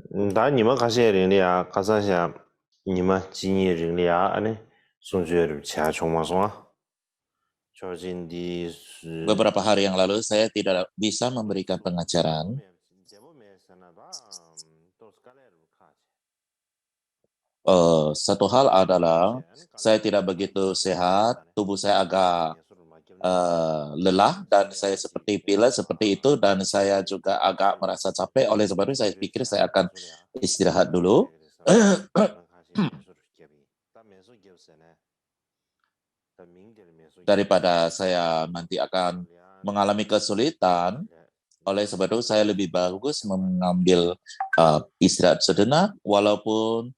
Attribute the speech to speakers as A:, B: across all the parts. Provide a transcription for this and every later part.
A: 다你们가시人力啊，가사下你们经验人力啊，安尼送去其他穷嘛送啊，最近的是
B: Beberapa hari yang lalu saya tidak bisa memberikan pengajaran. Satu hal adalah saya tidak begitu sehat, tubuh saya agak lelah dan saya seperti pilek seperti itu dan saya juga agak merasa capek. Oleh sebab itu saya pikir saya akan istirahat dulu. Daripada saya nanti akan mengalami kesulitan. Oleh sebab itu saya lebih bagus mengambil istirahat sejenak, walaupun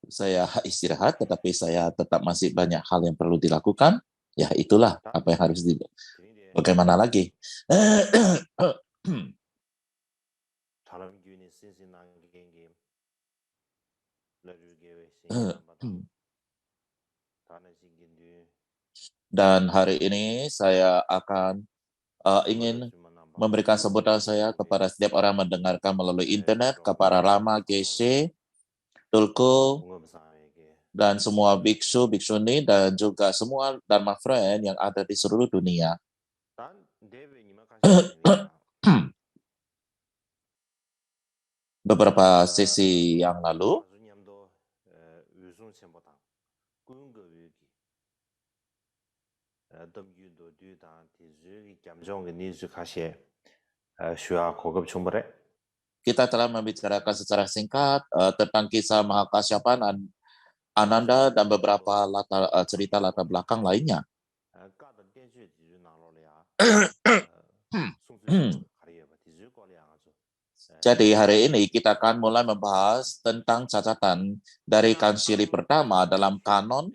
B: saya istirahat, tetapi saya tetap masih banyak hal yang perlu dilakukan. Ya itulah apa yang harus bagaimana lagi. Dan hari ini saya akan ingin memberikan sambutan saya kepada setiap orang mendengarkan melalui internet, kepada Rama, Geshe, Tulku, dan semua biksu, biksuni, dan juga semua Dharma friend yang ada di seluruh dunia. Beberapa sesi yang lalu, kita telah membicarakan secara singkat tentang kisah Mahakasyapan, Ananda, dan beberapa cerita latar belakang lainnya. Jadi hari ini kita akan mulai membahas tentang catatan dari konsili pertama dalam kanon,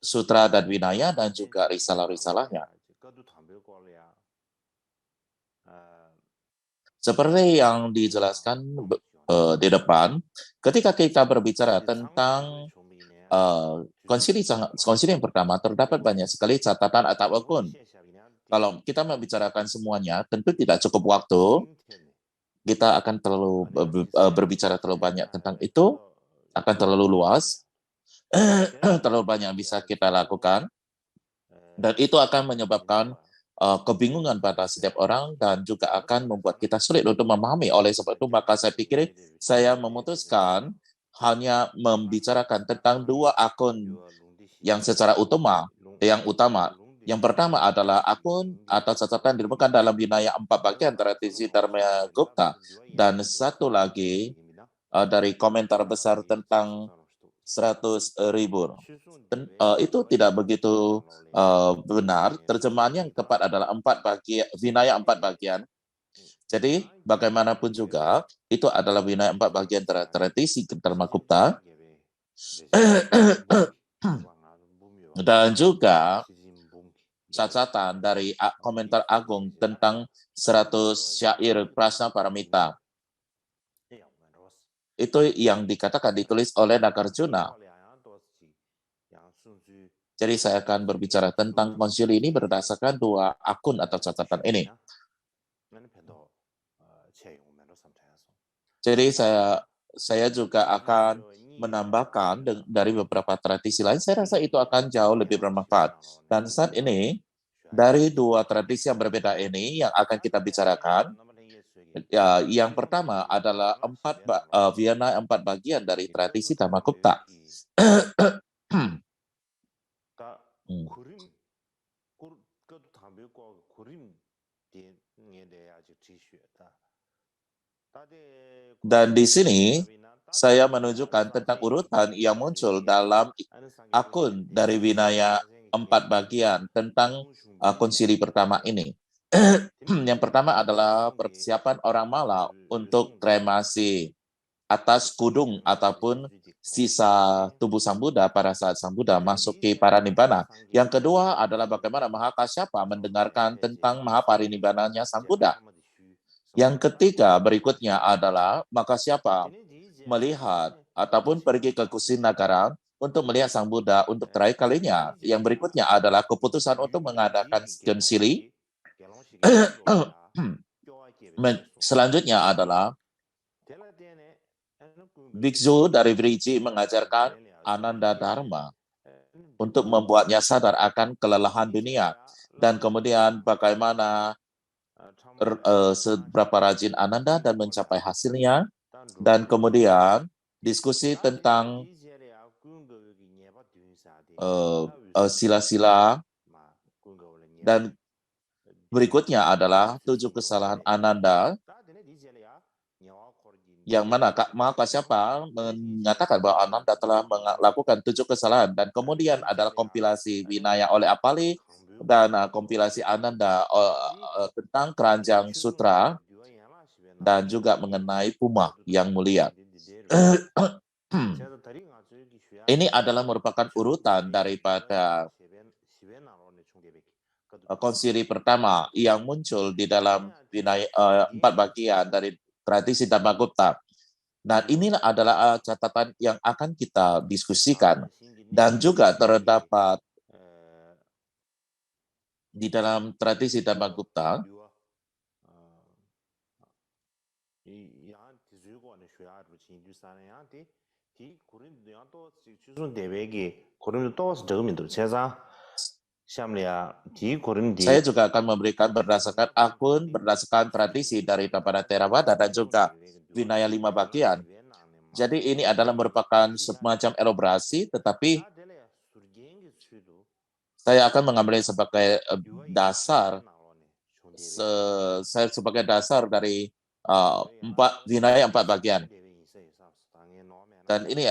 B: sutra dan winaya, dan juga risalah-risalahnya. Seperti yang dijelaskan di depan, ketika kita berbicara tentang konsili yang pertama, terdapat banyak sekali catatan atau akun. Kalau kita membicarakan semuanya, tentu tidak cukup waktu. Kita akan terlalu berbicara terlalu banyak tentang itu, akan terlalu luas, terlalu banyak bisa kita lakukan, dan itu akan menyebabkan kebingungan pada setiap orang dan juga akan membuat kita sulit untuk memahami. Oleh sebab itu, maka saya pikir saya memutuskan hanya membicarakan tentang dua akun yang secara utama. Yang pertama adalah akun atau catatan ditemukan dalam Vinaya 4 bagian tradisi Dharma Gupta, dan satu lagi dari komentar besar tentang 100.000. Itu tidak begitu benar. Terjemahan yang tepat adalah 4 bagian, Vinaya 4 bagian. Jadi bagaimanapun juga, itu adalah Vinaya 4 bagian tradisi Dharma Gupta. Dan juga catatan dari komentar agung tentang 100 syair Prasna Paramita. Itu yang dikatakan ditulis oleh Nagarjuna. Jadi saya akan berbicara tentang konsili ini berdasarkan dua akun atau catatan ini. Jadi saya juga akan menambahkan dari beberapa tradisi lain. Saya rasa itu akan jauh lebih bermanfaat. Dan saat ini, dari dua tradisi yang berbeda ini yang akan kita bicarakan, yang pertama adalah Vienna 4 bagian dari tradisi Dhammakupta. Dan di sini saya menunjukkan tentang urutan yang muncul dalam akun dari Vinaya 4 bagian tentang konsili pertama ini. Yang pertama adalah persiapan orang Mala untuk kremasi atas kudung ataupun sisa tubuh Sang Buddha pada saat Sang Buddha masuki paranibbana. Yang kedua adalah bagaimana Mahakasyapa mendengarkan tentang mahaparinibbananya Sang Buddha. Yang ketiga berikutnya adalah Mahakasyapa melihat ataupun pergi ke Kusinagara untuk melihat Sang Buddha untuk terakhir kalinya. Yang berikutnya adalah keputusan untuk mengadakan konsili. Selanjutnya adalah Biksu dari Vriji mengajarkan Ananda Dharma untuk membuatnya sadar akan kelelahan dunia. Dan kemudian bagaimana seberapa rajin Ananda dan mencapai hasilnya. Dan kemudian diskusi tentang sila-sila. Dan berikutnya adalah 7 kesalahan Ananda, yang mana maka siapa menyatakan bahwa Ananda telah melakukan 7 kesalahan, dan kemudian adalah kompilasi Vinaya oleh Apali dan kompilasi Ananda tentang keranjang sutra dan juga mengenai Puma yang mulia. Ini adalah merupakan urutan daripada konsili pertama yang muncul di dalam Vinaya 4 bagian dari tradisi Dharmagupta. Dan inilah adalah catatan yang akan kita diskusikan. Dan juga terdapat di dalam tradisi Dharmagupta saya juga akan memberikan berdasarkan akun, berdasarkan tradisi daripada Theravada dan juga Vinaya 5 bagian. Jadi ini adalah merupakan semacam elaborasi, tetapi saya akan mengambil sebagai dasar, saya sebagai dasar dari Vinaya 4 bagian. Dan ini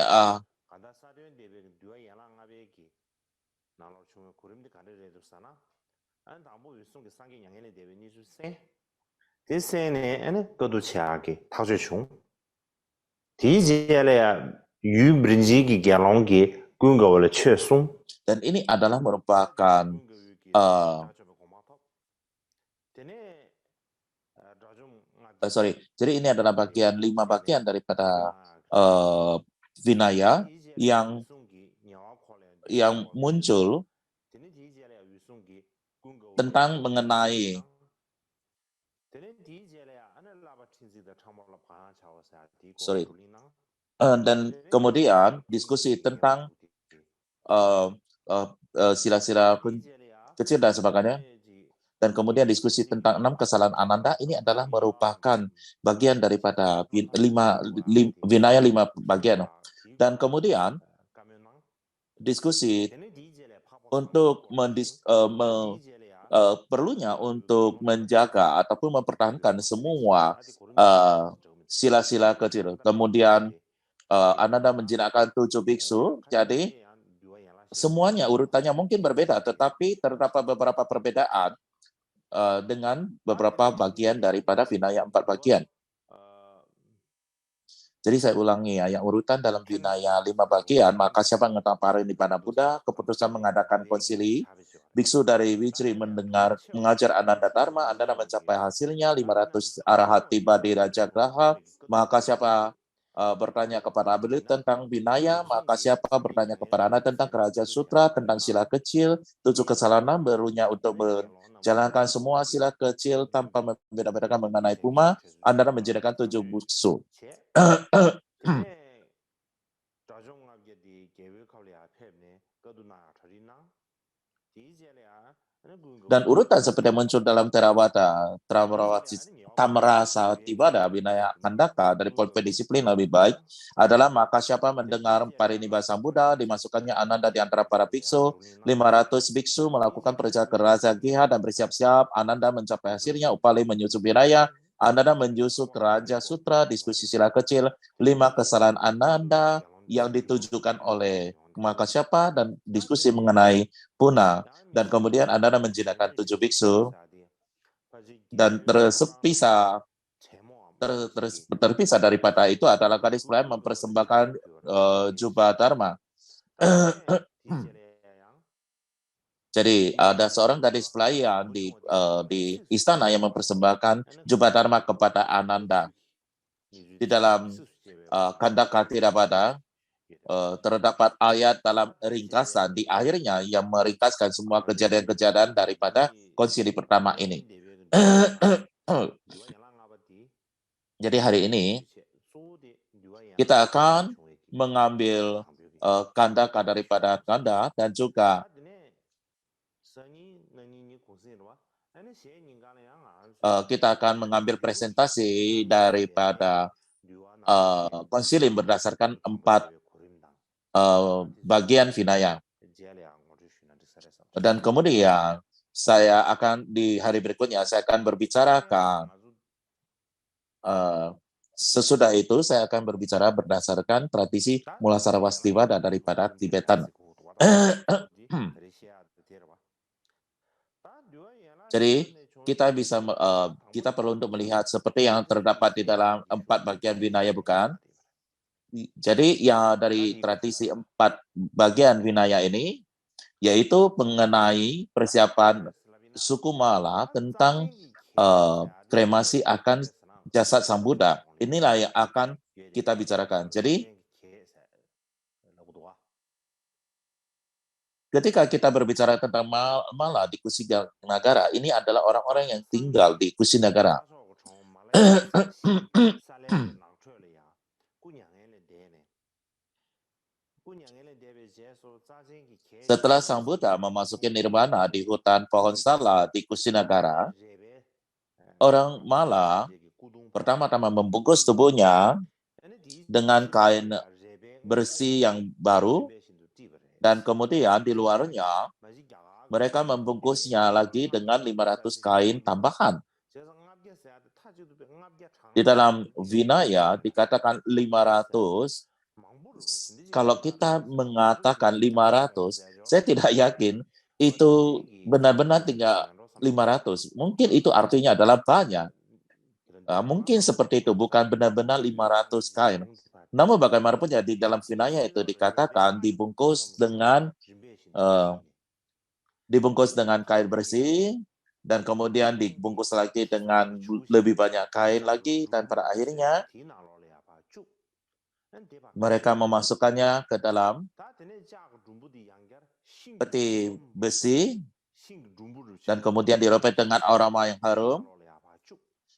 B: dan ini adalah merupakan jadi ini adalah bagian 5 bagian daripada Vinaya yang muncul tentang mengenai dan kemudian diskusi tentang sila-sila kecil dan sebagainya, dan kemudian diskusi tentang 6 kesalahan Ananda. Ini adalah merupakan bagian daripada Vinaya 5 bagian. Dan kemudian diskusi untuk perlunya untuk menjaga ataupun mempertahankan semua sila-sila kecil. Kemudian Ananda menjinakkan 7 biksu, jadi semuanya urutannya mungkin berbeda, tetapi terdapat beberapa perbedaan dengan beberapa bagian daripada Vinaya 4 bagian. Jadi saya ulangi ya, yang urutan dalam Vinaya 5 bagian, maka siapa mengetahui parinibbana Buddha, keputusan mengadakan konsili, biksu dari Vijri mengajar Ananda Dharma, Ananda mencapai hasilnya, 500 arahat tiba di Raja Graha, maka siapa bertanya kepada Abeli tentang Vinaya, maka siapa bertanya kepada Anda tentang Kerajaan Sutra, tentang sila kecil, 7 kesalahan barunya untuk menjalankan semua sila kecil tanpa membeda-bedakan mengenai Puma, Anda menjadikan 7 biksu. Dan urutan seperti yang muncul dalam Theravada, Tamarasa Tibada, Vinaya Khandaka dari poin disiplin lebih baik adalah maka siapa mendengar parinibbana Buddha, dimasukkannya Ananda di antara para biksu, 500 biksu melakukan perjalanan ke Raja Giha dan bersiap-siap, Ananda mencapai hasilnya, Upali menyusun Vinaya, Ananda menyusun Raja Sutra, diskusi sila kecil, 5 kesalahan Ananda yang ditujukan oleh maka siapa, dan diskusi mengenai Puna, dan kemudian Ananda menjinakkan 7 biksu, dan terpisah daripada itu adalah gadis pelayan mempersembahkan jubah Dharma. Jadi ada seorang gadis pelayan di istana yang mempersembahkan jubah Dharma kepada Ananda. Di dalam Khandaka Theravada terdapat ayat dalam ringkasan di akhirnya yang meringkaskan semua kejadian-kejadian daripada konsili pertama ini. Jadi hari ini kita akan mengambil ganda daripada ganda dan juga kita akan mengambil presentasi daripada konsili berdasarkan 4 bagian Vinaya. Dan kemudian saya akan di hari berikutnya saya akan berbicarakan sesudah itu saya akan berbicara berdasarkan tradisi Mulasara Wastivada daripada Tibetan. Jadi kita perlu untuk melihat seperti yang terdapat di dalam 4 bagian Vinaya, bukan? Jadi ya dari tradisi 4 bagian Vinaya ini yaitu mengenai persiapan suku Mala tentang kremasi akan jasad Sang Buddha. Inilah yang akan kita bicarakan. Jadi ketika kita berbicara tentang Mala di Kusinagara, ini adalah orang-orang yang tinggal di Kusinagara. Setelah Sang Buddha memasuki nirvana di hutan pohon sala di Kusinagara, orang Mala pertama-tama membungkus tubuhnya dengan kain bersih yang baru, dan kemudian di luarnya mereka membungkusnya lagi dengan 500 kain tambahan. Di dalam Vinaya dikatakan 500. Kalau kita mengatakan 500, saya tidak yakin itu benar-benar tinggal 500. Mungkin itu artinya adalah banyak. Mungkin seperti itu, bukan benar-benar 500 kain. Namun bagaimanapun ya di dalam Vinaya itu dikatakan dibungkus dengan kain bersih, dan kemudian dibungkus lagi dengan lebih banyak kain lagi, dan pada akhirnya mereka memasukkannya ke dalam peti besi, dan kemudian dirobek dengan aroma yang harum,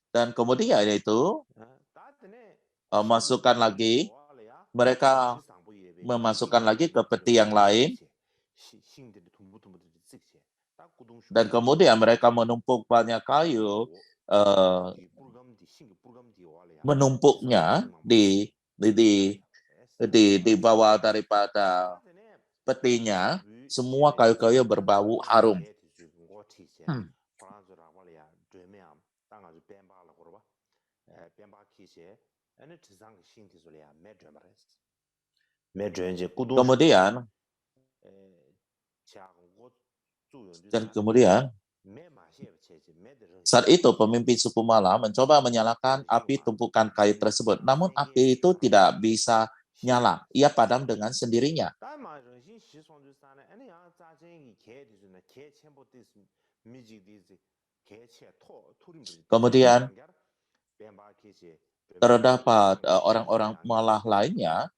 B: dan kemudian itu mereka memasukkan lagi ke peti yang lain, dan kemudian mereka menumpuk banyak kayu, menumpuknya di bawah daripada petinya, semua kayu-kayu berbau harum. Kemudian saat itu pemimpin suku Mala mencoba menyalakan api tumpukan kayu tersebut, namun api itu tidak bisa nyala, ia padam dengan sendirinya. Kemudian terdapat orang-orang Mala lainnya,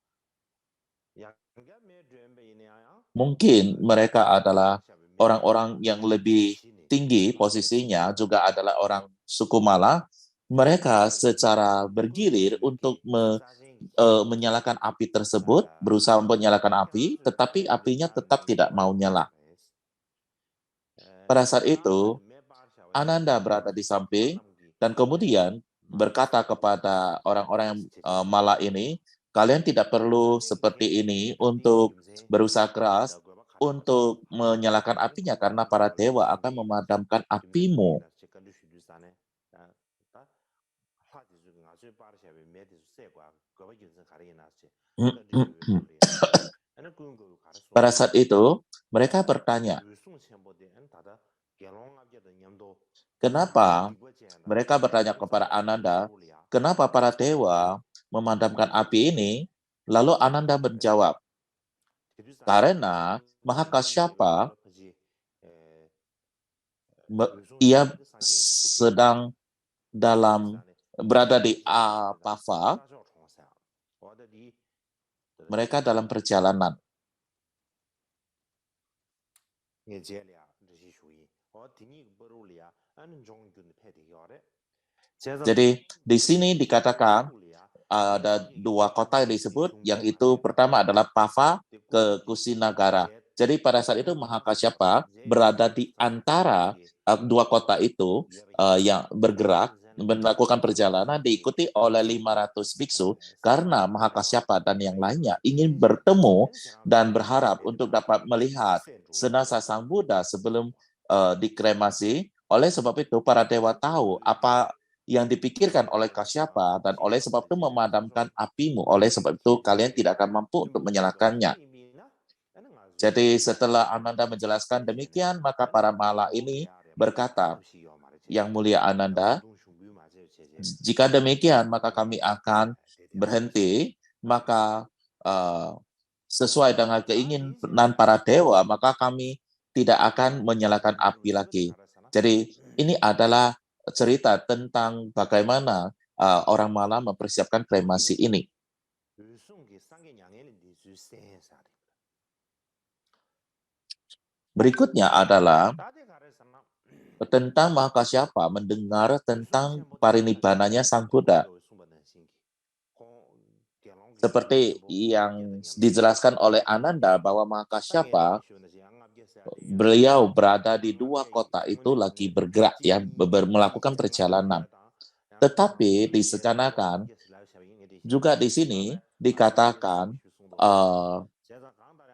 B: mungkin mereka adalah orang-orang yang lebih tinggi posisinya, juga adalah orang suku Mala. Mereka secara bergilir untuk menyalakan api tersebut, berusaha menyalakan api, tetapi apinya tetap tidak mau nyala. Pada saat itu, Ananda berada di samping dan kemudian berkata kepada orang-orang Mala ini, kalian tidak perlu seperti ini untuk berusaha keras untuk menyalakan apinya, karena para dewa akan memadamkan apimu. Pada saat itu, mereka bertanya, kenapa? Mereka bertanya kepada Ananda, kenapa para dewa memadamkan api ini? Lalu Ananda menjawab, karena Mahakasyapa ia sedang berada di Apava, mereka dalam perjalanan. Jadi di sini dikatakan ada 2 kota yang disebut, yang itu pertama adalah Pava ke Kusinagara. Jadi pada saat itu Mahakasyapa berada di antara 2 kota itu yang bergerak melakukan perjalanan diikuti oleh 500 biksu karena Mahakasyapa dan yang lainnya ingin bertemu dan berharap untuk dapat melihat jenazah Sang Buddha sebelum dikremasi. Oleh sebab itu para dewa tahu apa yang dipikirkan oleh Kasyapa dan oleh sebab itu memadamkan apimu. Oleh sebab itu kalian tidak akan mampu untuk menyalakannya. Jadi setelah Ananda menjelaskan demikian, maka para mala ini berkata, Yang Mulia Ananda, jika demikian maka kami akan berhenti, maka sesuai dengan keinginan para dewa, maka kami tidak akan menyalakan api lagi. Jadi ini adalah cerita tentang bagaimana orang malam mempersiapkan kremasi ini. Berikutnya adalah tentang Mahakasyapa mendengar tentang parinibbananya Sang Buddha. Seperti yang dijelaskan oleh Ananda bahwa Mahakasyapa, beliau berada di 2 kota itu lagi bergerak ya, melakukan perjalanan. Tetapi disecandakan juga di sini dikatakan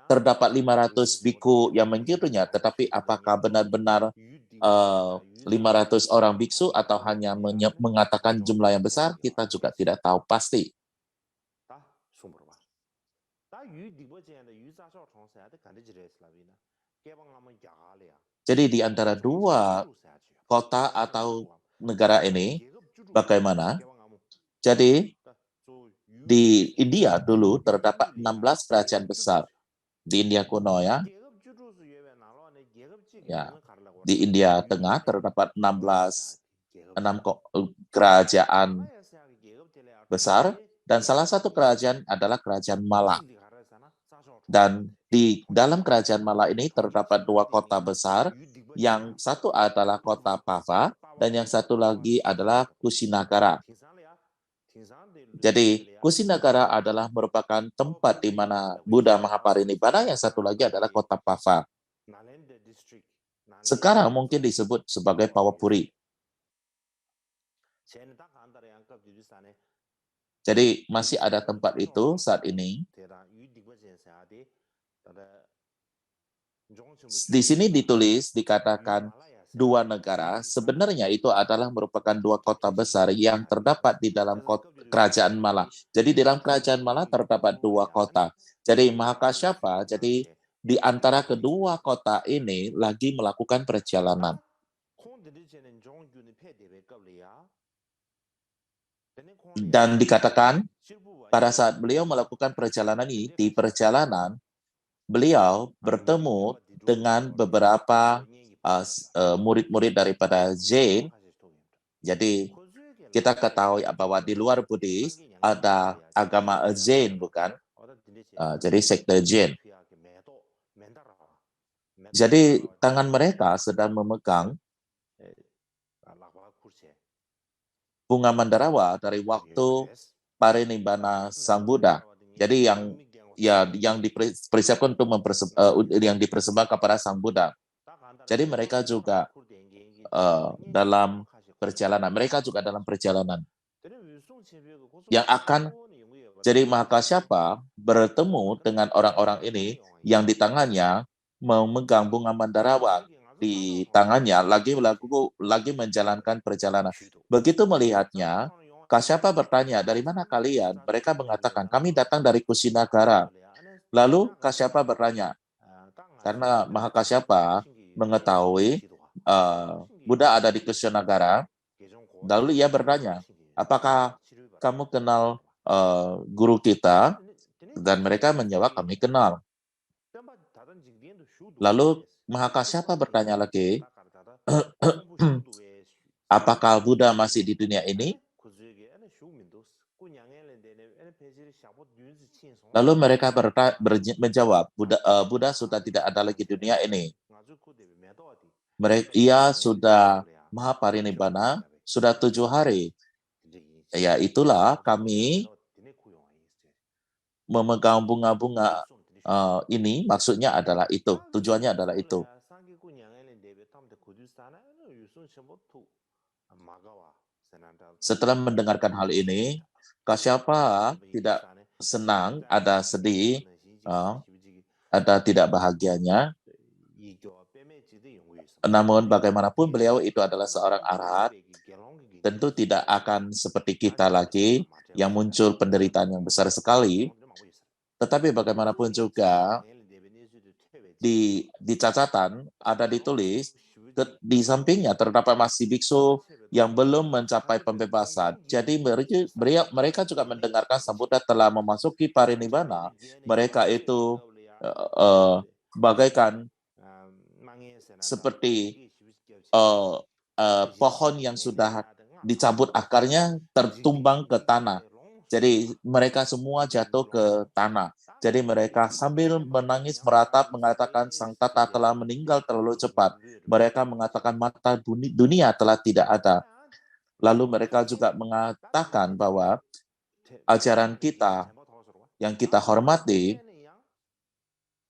B: terdapat 500 biku yang mengikutinya, tetapi apakah benar-benar 500 orang biksu atau hanya mengatakan jumlah yang besar, kita juga tidak tahu pasti. Jadi di antara 2 kota atau negara ini, bagaimana? Jadi di India dulu terdapat 16 kerajaan besar. Di India kuno ya. Di India Tengah terdapat 6 kerajaan besar, dan salah satu kerajaan adalah kerajaan Mala. Dan di dalam kerajaan Mala ini terdapat 2 kota besar, yang satu adalah kota Pava, dan yang satu lagi adalah Kusinagara. Jadi Kusinagara adalah merupakan tempat di mana Buddha Mahaparinibbana, yang satu lagi adalah kota Pava. Sekarang mungkin disebut sebagai Pawapuri. Jadi masih ada tempat itu saat ini. Di sini dikatakan 2 negara, sebenarnya itu adalah merupakan 2 kota besar yang terdapat di dalam kerajaan Mala. Jadi di dalam kerajaan Mala terdapat 2 kota. Jadi Mahakasyapa, jadi di antara kedua kota ini lagi melakukan perjalanan. Dan dikatakan pada saat beliau melakukan perjalanan ini, di perjalanan beliau bertemu dengan beberapa murid-murid daripada Jain. Jadi kita ketahui bahwa di luar Buddhis ada agama Jain, bukan? Jadi sekte Jain. Jadi tangan mereka sedang memegang bunga mandarawa dari waktu parinibbana Sang Buddha. Jadi yang dipersiapkan untuk yang dipersembahkan kepada Sang Buddha. Jadi mereka juga dalam perjalanan. Yang akan jadi Mahakasyapa bertemu dengan orang-orang ini yang di tangannya memegang bunga mandarawa di tangannya, lagi menjalankan perjalanan. Begitu melihatnya, Kasyapa bertanya, dari mana kalian? Mereka mengatakan, kami datang dari Kusinagara. Lalu Kasyapa bertanya, karena Mahakasyapa mengetahui Buddha ada di Kusinagara, lalu ia bertanya, apakah kamu kenal guru kita? Dan mereka menjawab, kami kenal. Lalu Mahakasyapa bertanya lagi, apakah Buddha masih di dunia ini? Lalu mereka menjawab, Buddha sudah tidak ada lagi di dunia ini. Ia sudah Mahaparinibbana sudah 7 hari. Ya itulah kami memegang bunga-bunga ini maksudnya adalah itu, tujuannya adalah itu. Setelah mendengarkan hal ini, siapa tidak senang, ada sedih, ada tidak bahagianya. Namun bagaimanapun beliau itu adalah seorang arahat, tentu tidak akan seperti kita lagi yang muncul penderitaan yang besar sekali. Tetapi bagaimanapun juga di catatan ada ditulis di sampingnya terdapat masih biksu yang belum mencapai pembebasan. Jadi mereka juga mendengarkan Sambuddha telah memasuki parinibbana. Mereka itu bagaikan seperti pohon yang sudah dicabut akarnya tertumbang ke tanah. Jadi mereka semua jatuh ke tanah. Jadi mereka sambil menangis meratap mengatakan sang tata telah meninggal terlalu cepat. Mereka mengatakan mata dunia telah tidak ada. Lalu mereka juga mengatakan bahwa ajaran kita yang kita hormati,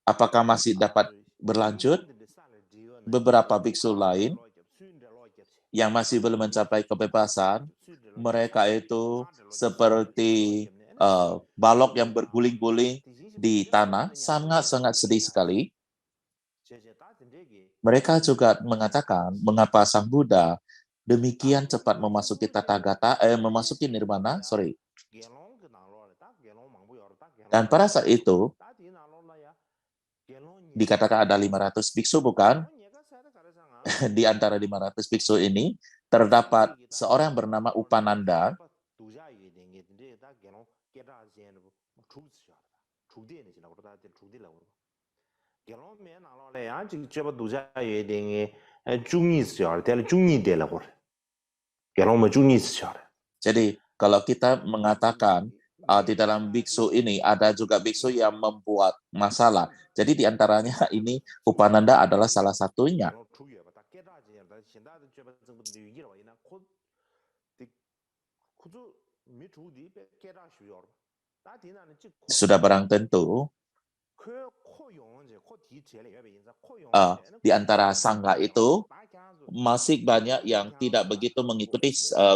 B: apakah masih dapat berlanjut? Beberapa biksu lain yang masih belum mencapai kebebasan, mereka itu seperti balok yang berguling-guling di tanah, sangat-sangat sedih sekali. Mereka juga mengatakan, mengapa Sang Buddha demikian cepat memasuki memasuki nirvana, Dan pada saat itu, dikatakan ada 500 biksu, bukan? Di antara 500 biksu ini, terdapat seorang bernama Upananda. Jadi kalau kita mengatakan di dalam biksu ini ada juga biksu yang membuat masalah. Jadi di antaranya ini Upananda adalah salah satunya. Sudah barang tentu di antara sangga itu masih banyak yang tidak begitu mengikuti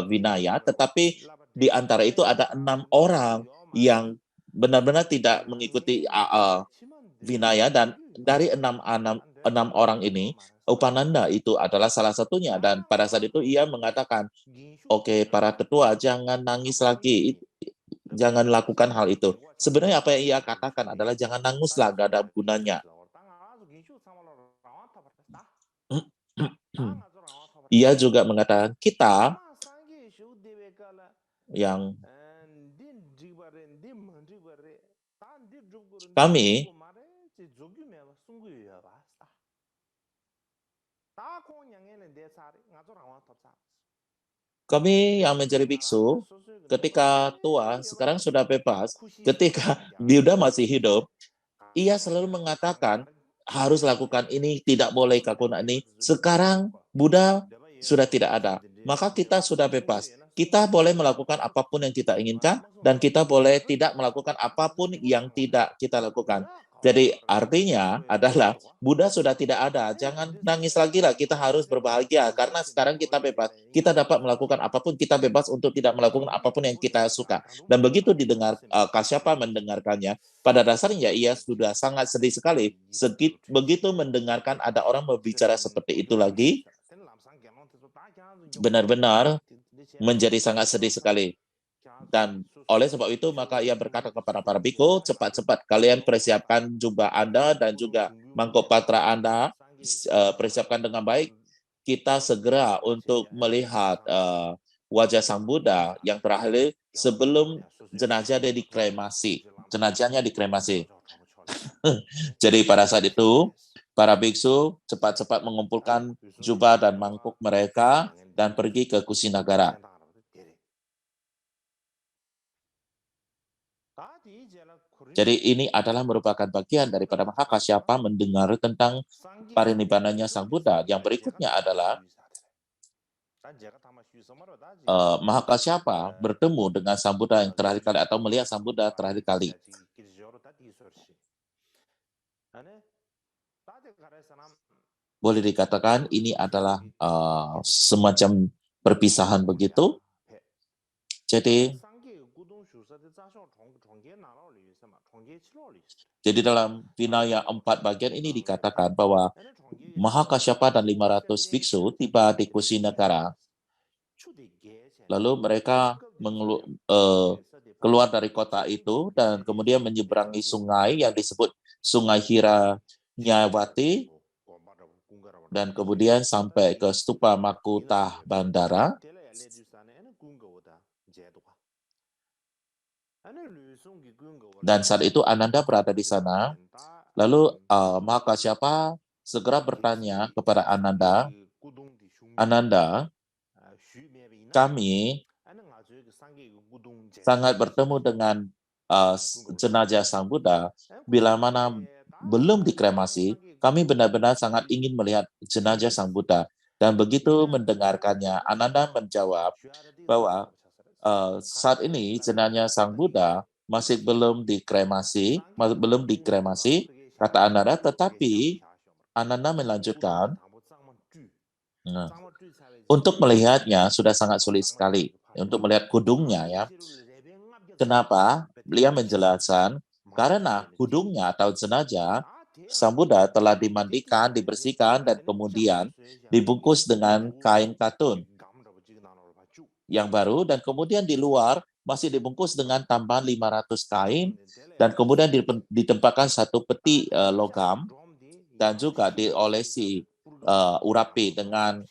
B: Vinaya, tetapi di antara itu ada 6 orang yang benar-benar tidak mengikuti Vinaya, dan dari enam orang ini, Upananda itu adalah salah satunya. Dan pada saat itu ia mengatakan, oke, para tetua jangan nangis lagi, jangan lakukan hal itu. Sebenarnya apa yang ia katakan adalah jangan nanguslah, gak ada gunanya. Ia juga mengatakan kita yang kami yang menjadi biksu ketika tua sekarang sudah bebas, ketika Buddha masih hidup, ia selalu mengatakan harus lakukan ini, tidak boleh lakukan ini. Sekarang Buddha sudah tidak ada, maka kita sudah bebas. Kita boleh melakukan apapun yang kita inginkan, dan kita boleh tidak melakukan apapun yang tidak kita lakukan. Jadi artinya adalah Buddha sudah tidak ada. Jangan nangis lagi lah, kita harus berbahagia karena sekarang kita bebas. Kita dapat melakukan apapun, kita bebas untuk tidak melakukan apapun yang kita suka. Dan begitu didengar Kasyapa mendengarkannya, pada dasarnya ia sudah sangat sedih sekali. Begitu mendengarkan ada orang berbicara seperti itu lagi, benar-benar menjadi sangat sedih sekali. Dan oleh sebab itu, maka ia berkata kepada para biku, cepat-cepat kalian persiapkan jubah Anda dan juga mangkuk patra Anda, persiapkan dengan baik. Kita segera untuk melihat wajah Sang Buddha yang terakhir sebelum jenazahnya dikremasi. Jadi pada saat itu, para biksu cepat-cepat mengumpulkan jubah dan mangkuk mereka dan pergi ke Kusinagara. Jadi ini adalah merupakan bagian daripada Mahakasyapa mendengar tentang parinibbananya Sang Buddha. Yang berikutnya adalah Mahakasyapa bertemu dengan Sang Buddha yang terakhir kali atau melihat Sang Buddha terakhir kali. Boleh dikatakan ini adalah semacam perpisahan begitu. Jadi dalam Vinaya 4 bagian ini dikatakan bahwa Mahakasyapa dan 500 biksu tiba di Kusinagara. Lalu mereka keluar dari kota itu dan kemudian menyeberangi sungai yang disebut Sungai Hiranyawati dan kemudian sampai ke Stupa Makutah Bandara. Dan saat itu Ananda berada di sana. Lalu Mahakasyapa segera bertanya kepada Ananda, Ananda, kami sangat bertemu dengan jenazah Sang Buddha bila mana belum dikremasi, kami benar-benar sangat ingin melihat jenazah Sang Buddha. Dan begitu mendengarkannya, Ananda menjawab bahwa saat ini jenazah Sang Buddha masih belum dikremasi, kata Ananda, tetapi Ananda melanjutkan, untuk melihatnya sudah sangat sulit sekali, untuk melihat kudungnya ya. Kenapa? Beliau menjelaskan, karena kudungnya atau jenazah Sang Buddha telah dimandikan, dibersihkan, dan kemudian dibungkus dengan kain katun yang baru, dan kemudian di luar masih dibungkus dengan tambahan 500 kain, dan kemudian ditempatkan satu peti logam, dan juga diolesi urapi dengan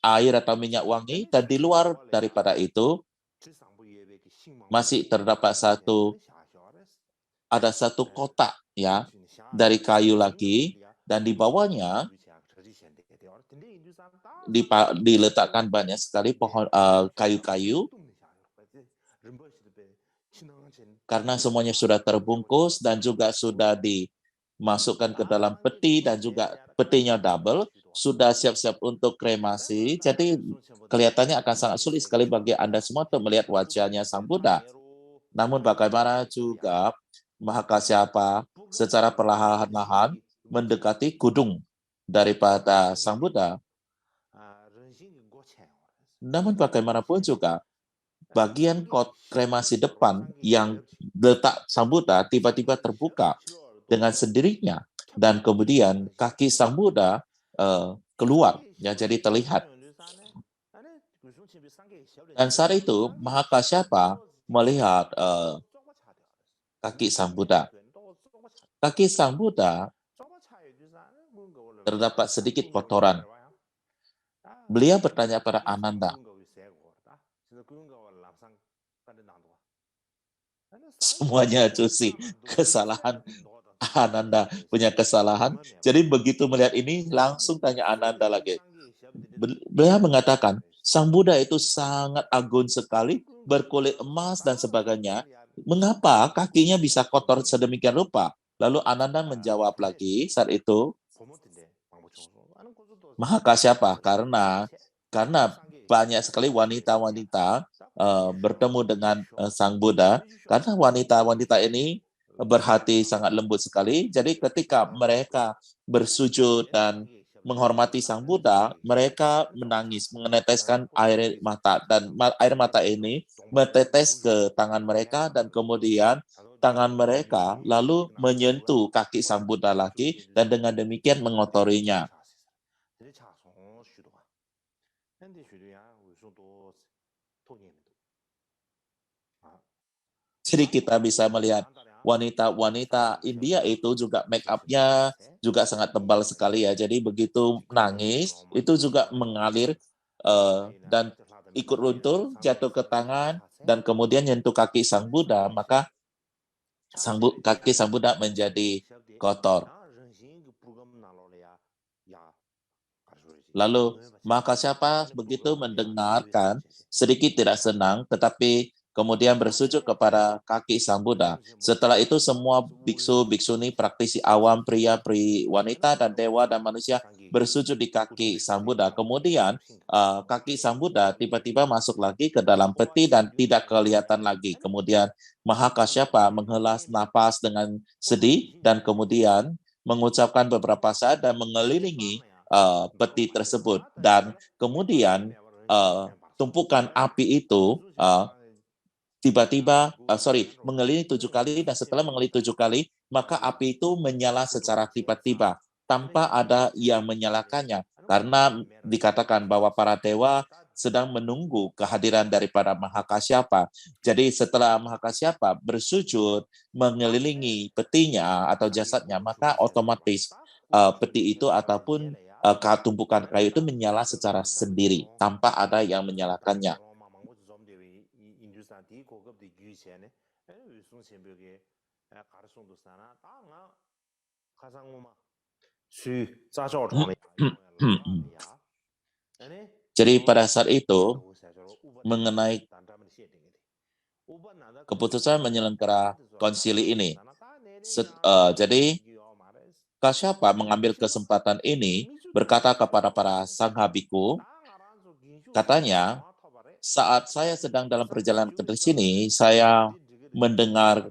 B: air atau minyak wangi, dan di luar daripada itu masih terdapat ada satu kotak ya dari kayu lagi, dan di bawahnya diletakkan banyak sekali pohon kayu-kayu, karena semuanya sudah terbungkus dan juga sudah dimasukkan ke dalam peti, dan juga petinya double, sudah siap-siap untuk kremasi. Jadi kelihatannya akan sangat sulit sekali bagi Anda semua untuk melihat wajahnya Sang Buddha. Namun bagaimana juga Mahakasyapa secara perlahan-lahan mendekati kudung daripada Sang Buddha. Namun bagaimanapun juga bagian kremasi depan yang letak Sang Buddha tiba-tiba terbuka dengan sendirinya, dan kemudian kaki Sang Buddha keluar, ya, jadi terlihat. Dan saat itu Mahakasyapa melihat kaki Sang Buddha. Kaki Sang Buddha terdapat sedikit kotoran. Beliau bertanya pada Ananda, semuanya cuci, kesalahan Ananda punya kesalahan. Jadi begitu melihat ini langsung tanya Ananda lagi. Beliau mengatakan, Sang Buddha itu sangat agung sekali, berkulit emas dan sebagainya. Mengapa kakinya bisa kotor sedemikian rupa? Lalu Ananda menjawab lagi saat itu, Mahakasyapa, karena banyak sekali wanita-wanita bertemu dengan Sang Buddha, karena wanita-wanita ini berhati sangat lembut sekali. Jadi ketika mereka bersujud dan menghormati Sang Buddha, mereka menangis, meneteskan air mata, dan air mata ini menetes ke tangan mereka, dan kemudian tangan mereka lalu menyentuh kaki Sang Buddha lagi, dan dengan demikian mengotorinya. Jadi kita bisa melihat wanita-wanita India itu juga make up-nya juga sangat tebal sekali ya. Jadi begitu menangis itu juga mengalir dan ikut runtuh, jatuh ke tangan, dan kemudian nyentuh kaki Sang Buddha, maka kaki Sang Buddha menjadi kotor. Lalu Mahakasyapa begitu mendengarkan, sedikit tidak senang, tetapi kemudian bersujud kepada kaki Sang Buddha. Setelah itu semua biksu, biksuni, praktisi awam, pria, wanita, dan dewa dan manusia bersujud di kaki Sang Buddha. Kemudian kaki Sang Buddha tiba-tiba masuk lagi ke dalam peti dan tidak kelihatan lagi. Kemudian Mahakasyapa menghela napas dengan sedih dan kemudian mengucapkan beberapa saat dan mengelilingi peti tersebut. Dan kemudian tumpukan api itu tiba-tiba, mengelilingi 7 kali, dan setelah mengelilingi 7 kali, maka api itu menyala secara tiba-tiba, tanpa ada yang menyalakannya. Karena dikatakan bahwa para dewa sedang menunggu kehadiran daripada Mahakasyapa. Jadi setelah Mahakasyapa bersujud mengelilingi petinya atau jasadnya, maka otomatis peti itu ataupun tumpukan kayu itu menyala secara sendiri, tanpa ada yang menyalakannya. Jadi pada saat itu, mengenai keputusan menyelenggara konsili ini, jadi Kasyapa mengambil kesempatan ini berkata kepada para sangha biku, katanya, saat saya sedang dalam perjalanan ke sini, saya mendengar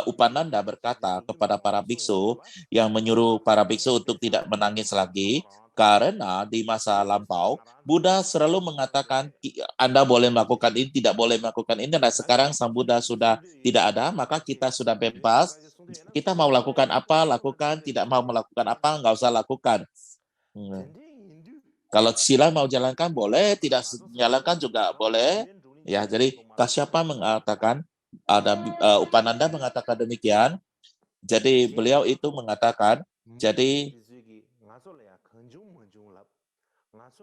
B: Upananda berkata kepada para biksu yang menyuruh para biksu untuk tidak menangis lagi, karena di masa lampau, Buddha selalu mengatakan, Anda boleh melakukan ini, tidak boleh melakukan ini, dan sekarang Sang Buddha sudah tidak ada, maka kita sudah bebas, kita mau lakukan apa, lakukan, tidak mau melakukan apa, nggak usah lakukan. Kalau sila mau jalankan boleh, tidak jalankan juga boleh. Ya, jadi Kasyapa mengatakan, ada Upananda mengatakan demikian. Jadi beliau itu mengatakan, jadi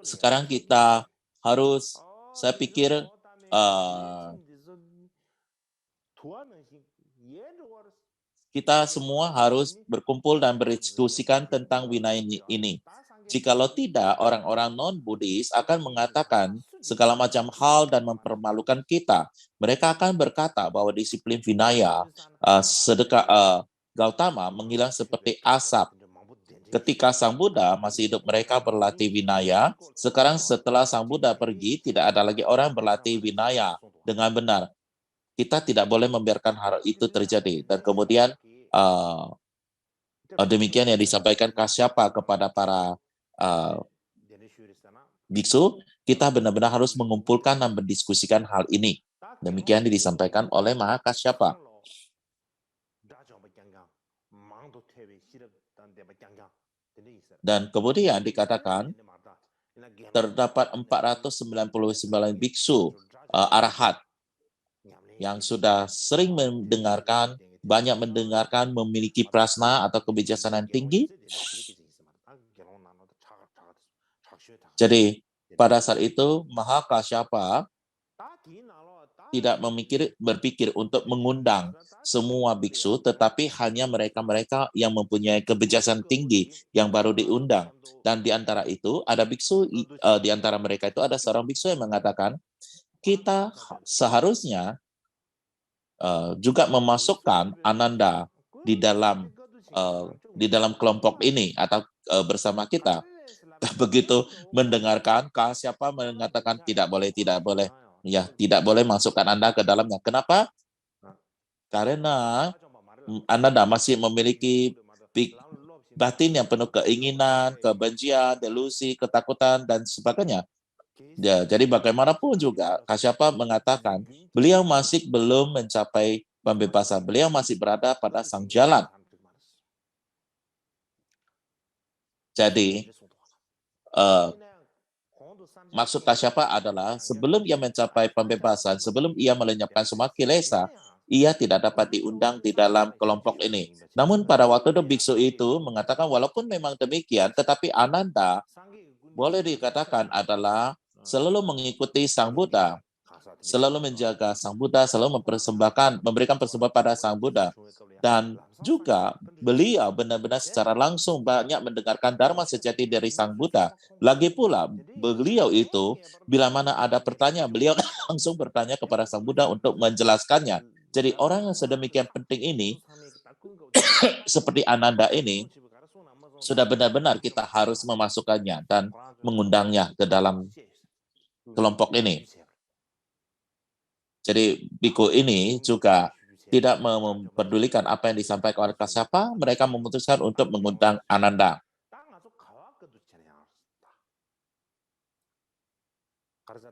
B: sekarang kita harus, saya pikir kita semua harus berkumpul dan berdiskusikan tentang Vinaya ini. Jikalau tidak, orang-orang non-Buddhis akan mengatakan segala macam hal dan mempermalukan kita. Mereka akan berkata bahwa disiplin Vinaya, Gautama menghilang seperti asap. Ketika Sang Buddha masih hidup, mereka berlatih Vinaya. Sekarang setelah Sang Buddha pergi, tidak ada lagi orang berlatih Vinaya dengan benar. Kita tidak boleh membiarkan hal itu terjadi. Dan kemudian demikian yang disampaikan Kasyapa kepada para biksu, kita benar-benar harus mengumpulkan dan mendiskusikan hal ini. Demikian yang disampaikan oleh Mahakasyapa. Dan kemudian dikatakan terdapat 499 biksu arahat yang sudah sering mendengarkan, banyak mendengarkan, memiliki prasna atau kebijaksanaan tinggi. Jadi pada saat itu Mahakasyapa tidak berpikir untuk mengundang semua biksu, tetapi hanya mereka-mereka yang mempunyai kebijaksanaan tinggi yang baru diundang. Dan di antara itu ada biksu, di antara mereka itu ada seorang biksu yang mengatakan, kita seharusnya juga memasukkan Ananda di dalam kelompok ini atau bersama kita. Begitu mendengarkan, Kasyapa mengatakan tidak boleh. Ya, tidak boleh masukkan Anda ke dalamnya. Kenapa? Karena Anda masih memiliki batin yang penuh keinginan, kebencian, delusi, ketakutan, dan sebagainya. Ya, jadi bagaimanapun juga, Kasyapa mengatakan, beliau masih belum mencapai pembebasan. Beliau masih berada pada sang jalan. Jadi, maksud Kasyapa adalah sebelum ia mencapai pembebasan, sebelum ia melenyapkan semua kilesa, ia tidak dapat diundang di dalam kelompok ini. Namun pada waktu itu biksu itu mengatakan walaupun memang demikian, tetapi Ananda boleh dikatakan adalah selalu mengikuti Sang Buddha. selalu menjaga Sang Buddha, selalu memberikan persembahan pada Sang Buddha. Dan juga beliau benar-benar secara langsung banyak mendengarkan Dharma sejati dari Sang Buddha. Lagi pula, beliau itu bila mana ada pertanyaan, beliau langsung bertanya kepada Sang Buddha untuk menjelaskannya. Jadi orang yang sedemikian penting ini, seperti Ananda ini, sudah benar-benar kita harus memasukkannya dan mengundangnya ke dalam kelompok ini. Jadi biku ini juga tidak mempedulikan apa yang disampaikan oleh Kasyapa, mereka memutuskan untuk mengundang Ananda.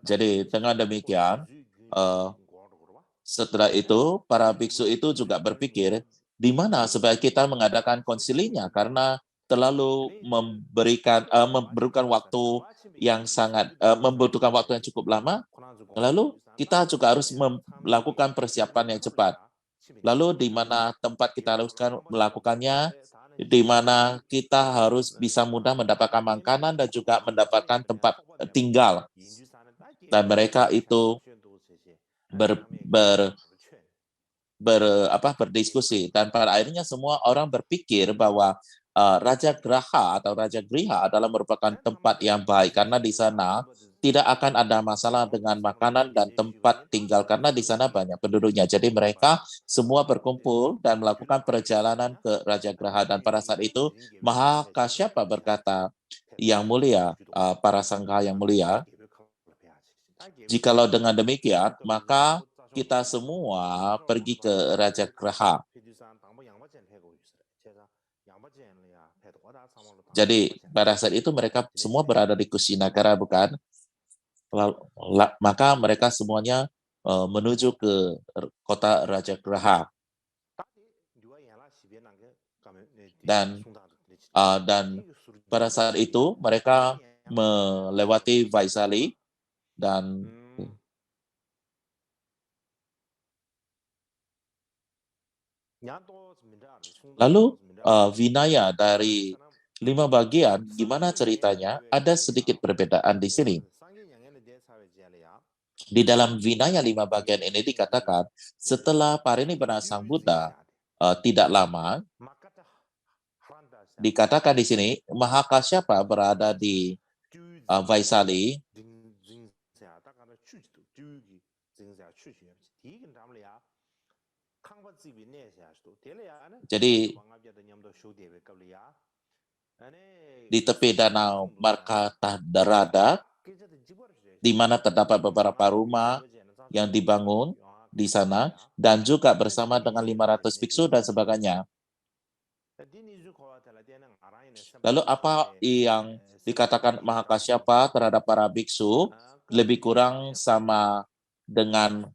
B: Jadi dengan demikian, setelah itu para biksu itu juga berpikir di mana supaya kita mengadakan konsilinya karena terlalu memberikan waktu yang sangat membutuhkan waktu yang cukup lama. Lalu kita juga harus melakukan persiapan yang cepat. Lalu di mana tempat kita harus melakukannya, di mana kita harus bisa mudah mendapatkan makanan dan juga mendapatkan tempat tinggal. Dan mereka itu berdiskusi. Dan pada akhirnya semua orang berpikir bahwa Raja Graha atau Raja Griha adalah merupakan tempat yang baik karena di sana tidak akan ada masalah dengan makanan dan tempat tinggal karena di sana banyak penduduknya. Jadi mereka semua berkumpul dan melakukan perjalanan ke Raja Graha. Dan pada saat itu Mahakasyapa berkata, yang mulia, para sangha yang mulia, jikalau dengan demikian, maka kita semua pergi ke Raja Graha. Jadi pada saat itu mereka semua berada di Kushinagara, bukan? Maka mereka semuanya menuju ke kota Raja Graha. Dan pada saat itu mereka melewati Vaisali dan lalu Vinaya dari 5 bagian, gimana ceritanya? Ada sedikit perbedaan di sini. Di dalam Vinaya 5 bagian ini dikatakan, setelah parinibbana Sang Buddha tidak lama, dikatakan di sini, Mahakasyapa berada di Vaisali. Jadi di tepi danau Markatadarada, di mana terdapat beberapa rumah yang dibangun di sana, dan juga bersama dengan 500 biksu dan sebagainya. Lalu apa yang dikatakan Mahakasyapa terhadap para biksu lebih kurang sama dengan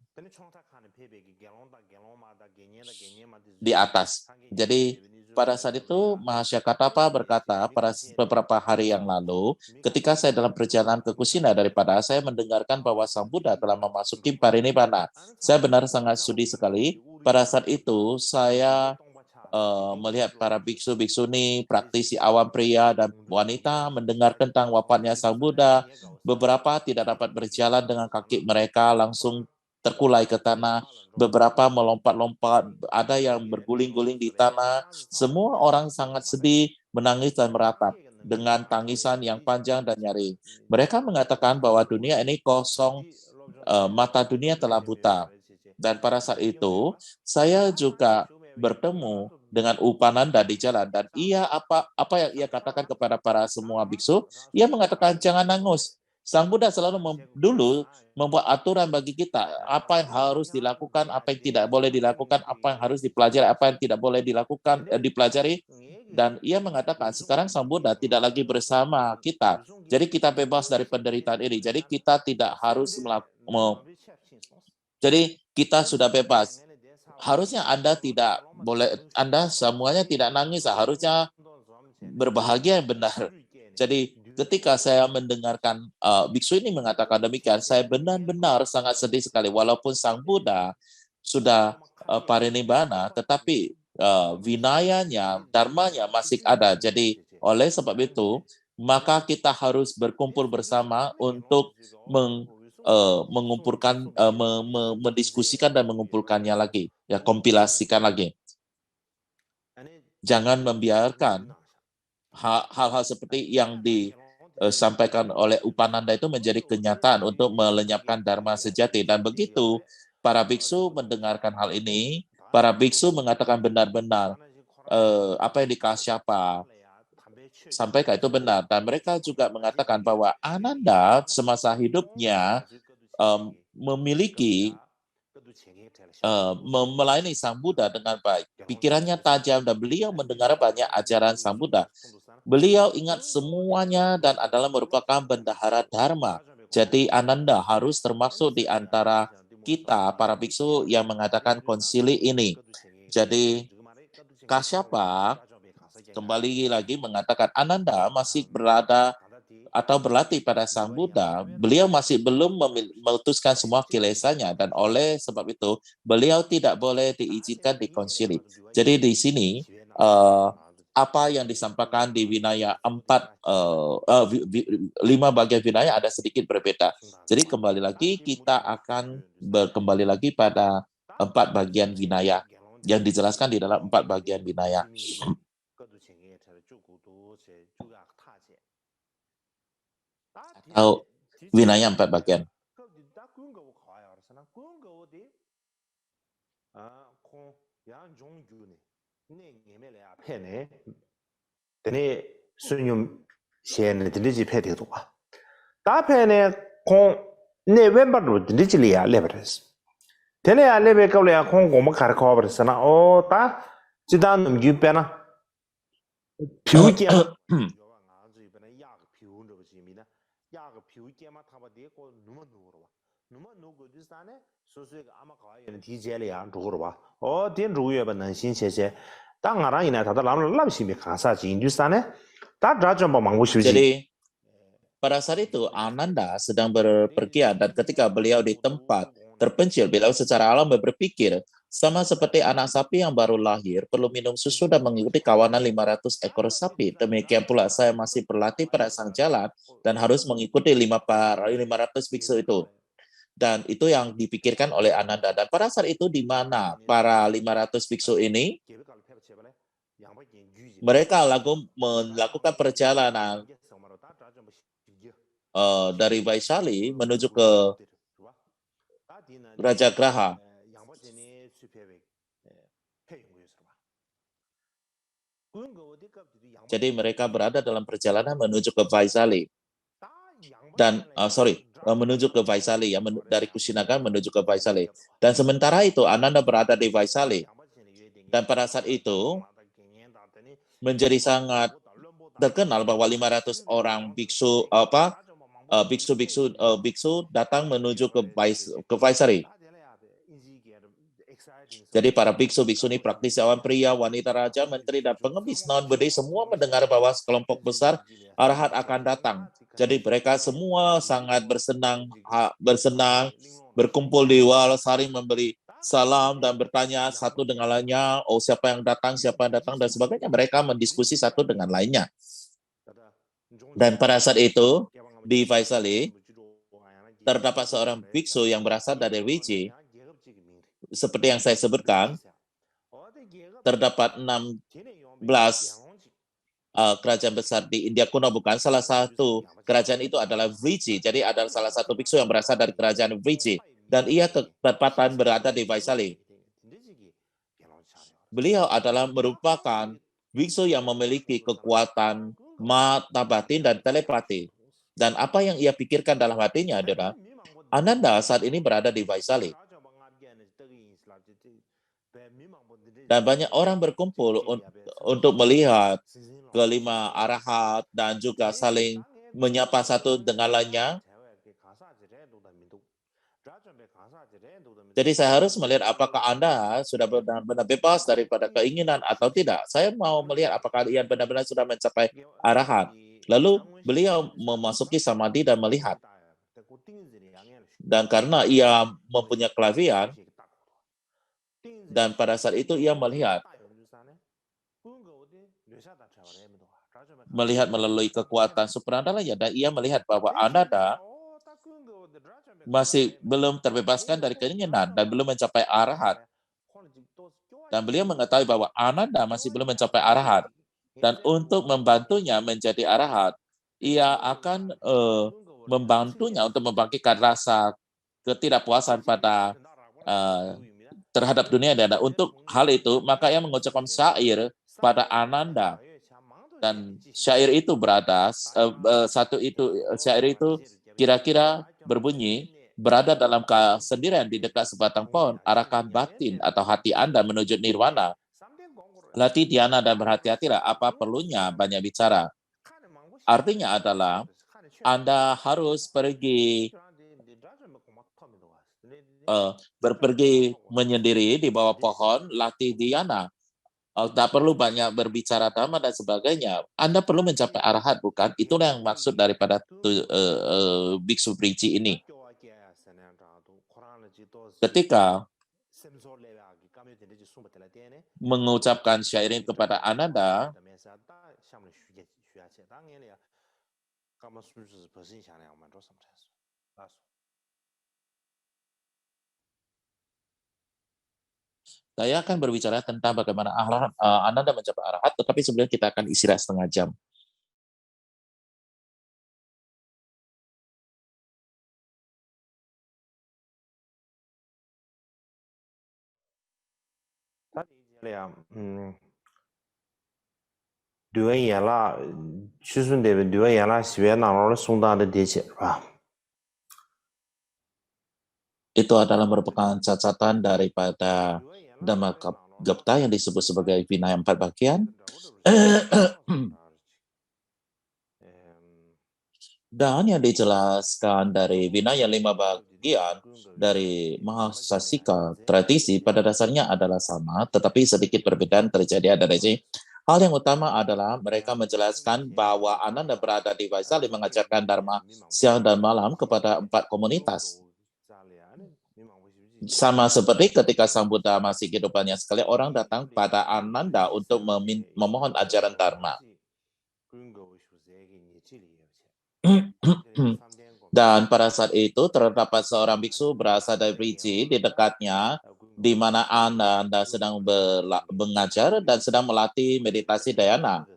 B: di atas. Jadi pada saat itu Mahasyakatapa berkata pada beberapa hari yang lalu, ketika saya dalam perjalanan ke Kusina daripada saya mendengarkan bahwa Sang Buddha telah memasuki parinibbana. Saya benar sangat sedih sekali. Pada saat itu saya melihat para biksu-biksuni, praktisi awam pria dan wanita mendengar tentang wafatnya Sang Buddha. Beberapa tidak dapat berjalan dengan kaki mereka, langsung terkulai ke tanah. Beberapa melompat-lompat, ada yang berguling-guling di tanah. Semua orang sangat sedih, menangis dan meratap dengan tangisan yang panjang dan nyaring. Mereka mengatakan bahwa dunia ini kosong, mata dunia telah buta. Dan pada saat itu, saya juga bertemu dengan Upananda di jalan, dan apa yang ia katakan kepada para semua biksu, ia mengatakan jangan nangis. Sang Buddha selalu dulu membuat aturan bagi kita, apa yang harus dilakukan, apa yang tidak boleh dilakukan, apa yang harus dipelajari, apa yang tidak boleh dilakukan, dipelajari. Dan ia mengatakan sekarang Sang Buddha tidak lagi bersama kita, jadi kita bebas dari penderitaan ini. Jadi kita tidak harus jadi kita sudah bebas. Harusnya Anda tidak boleh, Anda semuanya tidak nangis, harusnya berbahagia yang benar. Jadi ketika saya mendengarkan biksu ini mengatakan demikian, saya benar-benar sangat sedih sekali. Walaupun Sang Buddha sudah parinibbana, tetapi vinayanya, dharmanya masih ada. Jadi oleh sebab itu, maka kita harus berkumpul bersama untuk mengumpulkan, mendiskusikan dan mengumpulkannya lagi, ya kompilasikan lagi. Jangan membiarkan hal-hal seperti yang disampaikan oleh Upananda itu menjadi kenyataan untuk melenyapkan Dharma sejati. Dan begitu para biksu mendengarkan hal ini, para biksu mengatakan benar-benar apa yang dikasyapa sampaikan itu benar. Dan mereka juga mengatakan bahwa Ananda semasa hidupnya memiliki melayani Sang Buddha dengan baik. Pikirannya tajam dan beliau mendengar banyak ajaran Sang Buddha. Beliau ingat semuanya dan adalah merupakan bendahara Dharma. Jadi Ananda harus termasuk di antara kita, para biksu yang mengadakan konsili ini. Jadi Kasyapa kembali lagi mengatakan Ananda masih berada atau berlatih pada Sang Buddha, beliau masih belum memutuskan semua kilesanya, dan oleh sebab itu beliau tidak boleh diizinkan di konsili. Jadi di sini apa yang disampaikan di Vinaya 5 bagian Vinaya ada sedikit berbeda. Jadi kembali lagi kita akan kembali lagi pada 4 bagian Vinaya yang dijelaskan di dalam 4 bagian Vinaya. Atau Vinaya 4 bagian.
A: Tene sunyum xene diliji peti tuwa. Ta pene kong ne wembardo diliji liya lebares. Tene ya lebe kawle ya kong goma kar kawabares na o ta jidan num yu pena piu kiya. Numa nugu disane susui ga ama kawai yana di jele ya dhugurwa. O din dhugyo ba nanshin cheche. Ta ngarang ina tata lam lam shimi kasa ji industane. Ta drajomba manggu shuji.
B: Jadi pada saat itu Ananda sedang berpergian dan ketika beliau di tempat terpencil, beliau secara alam berpikir sama seperti anak sapi yang baru lahir perlu minum susu dan mengikuti kawanan 500 ekor sapi. Demikian pula saya masih berlatih pada sang jalan dan harus mengikuti 500 biksu itu. Dan itu yang dipikirkan oleh Ananda. Dan pada saat itu di mana para 500 biksu ini mereka melakukan perjalanan dari Vaisali menuju ke Raja Graha. Jadi mereka berada dalam perjalanan menuju ke Vaisali. Dan menuju ke Vaisali, ya, dari Kusinagar menuju ke Vaisali. Dan sementara itu Ananda berada di Vaisali. Dan pada saat itu menjadi sangat terkenal bahwa 500 orang biksu biksu datang menuju ke Vaisali. Jadi para biksu-biksu ini praktisi awan pria, wanita raja, menteri, dan pengemis non-Buddhis semua mendengar bahwa sekelompok besar arahat akan datang. Jadi mereka semua sangat bersenang, berkumpul di wal, saling memberi salam dan bertanya satu dengan lainnya, oh siapa yang datang, dan sebagainya. Mereka mendiskusi satu dengan lainnya. Dan pada saat itu di Vaisali terdapat seorang biksu yang berasal dari Viji. Seperti yang saya sebutkan, terdapat 16 kerajaan besar di India kuno, bukan? Salah satu kerajaan itu adalah Viji. Jadi ada salah satu biksu yang berasal dari kerajaan Viji. Dan ia ketepatan berada di Vaisali. Beliau adalah merupakan biksu yang memiliki kekuatan mata batin dan telepati. Dan apa yang ia pikirkan dalam hatinya adalah, Ananda saat ini berada di Vaisali. Dan banyak orang berkumpul untuk melihat kelima arahat dan juga saling menyapa satu dengan lainnya. Jadi saya harus melihat apakah Anda sudah benar-benar bebas daripada keinginan atau tidak. Saya mau melihat apakah ia benar-benar sudah mencapai arahat. Lalu beliau memasuki samadhi dan melihat. Dan karena ia mempunyai kelavian, dan pada saat itu ia melihat melalui kekuatan supranandalanya, dan ia melihat bahwa Ananda masih belum terbebaskan dari keinginan dan belum mencapai arahat. Dan beliau mengetahui bahwa Ananda masih belum mencapai arahat. Dan untuk membantunya menjadi arahat, ia akan membantunya untuk membangkitkan rasa ketidakpuasan pada terhadap dunia. Dan untuk hal itu, maka ia mengucapkan syair pada Ananda. Dan syair itu syair itu kira-kira berbunyi, berada dalam kesendirian di dekat sebatang pohon, arahkan batin atau hati Anda menuju nirwana. Latih dhyana dan berhati-hatilah, apa perlunya banyak bicara. Artinya adalah Anda harus pergi berpergi menyendiri di bawah pohon, latih dhyana. Tak perlu banyak berbicara dhamma dan sebagainya. Anda perlu mencapai arahat, bukan? Itulah yang maksud daripada biksu Princi ini. Ketika mengucapkan syairin kepada Ananda, saya akan berbicara tentang bagaimana Ananda mencapai arahat, tetapi sebelumnya kita akan istirahat setengah jam. Itu adalah merupakan catatan daripada Dhamma Gupta yang disebut sebagai Vinaya 4 bagian. Dan yang dijelaskan dari Vinaya 5 bagian dari Mahasasika tradisi pada dasarnya adalah sama, tetapi sedikit perbedaan terjadi ada di sini. Hal yang utama adalah mereka menjelaskan bahwa Ananda berada di Vaisali mengajarkan Dharma siang dan malam kepada 4 komunitas. Sama seperti ketika Sang Buddha masih kehidupannya sekali, orang datang pada Ananda untuk memohon ajaran Dharma. Dan pada saat itu terdapat seorang biksu berasal dari Briji di dekatnya, di mana Ananda sedang mengajar dan sedang melatih meditasi dhyana.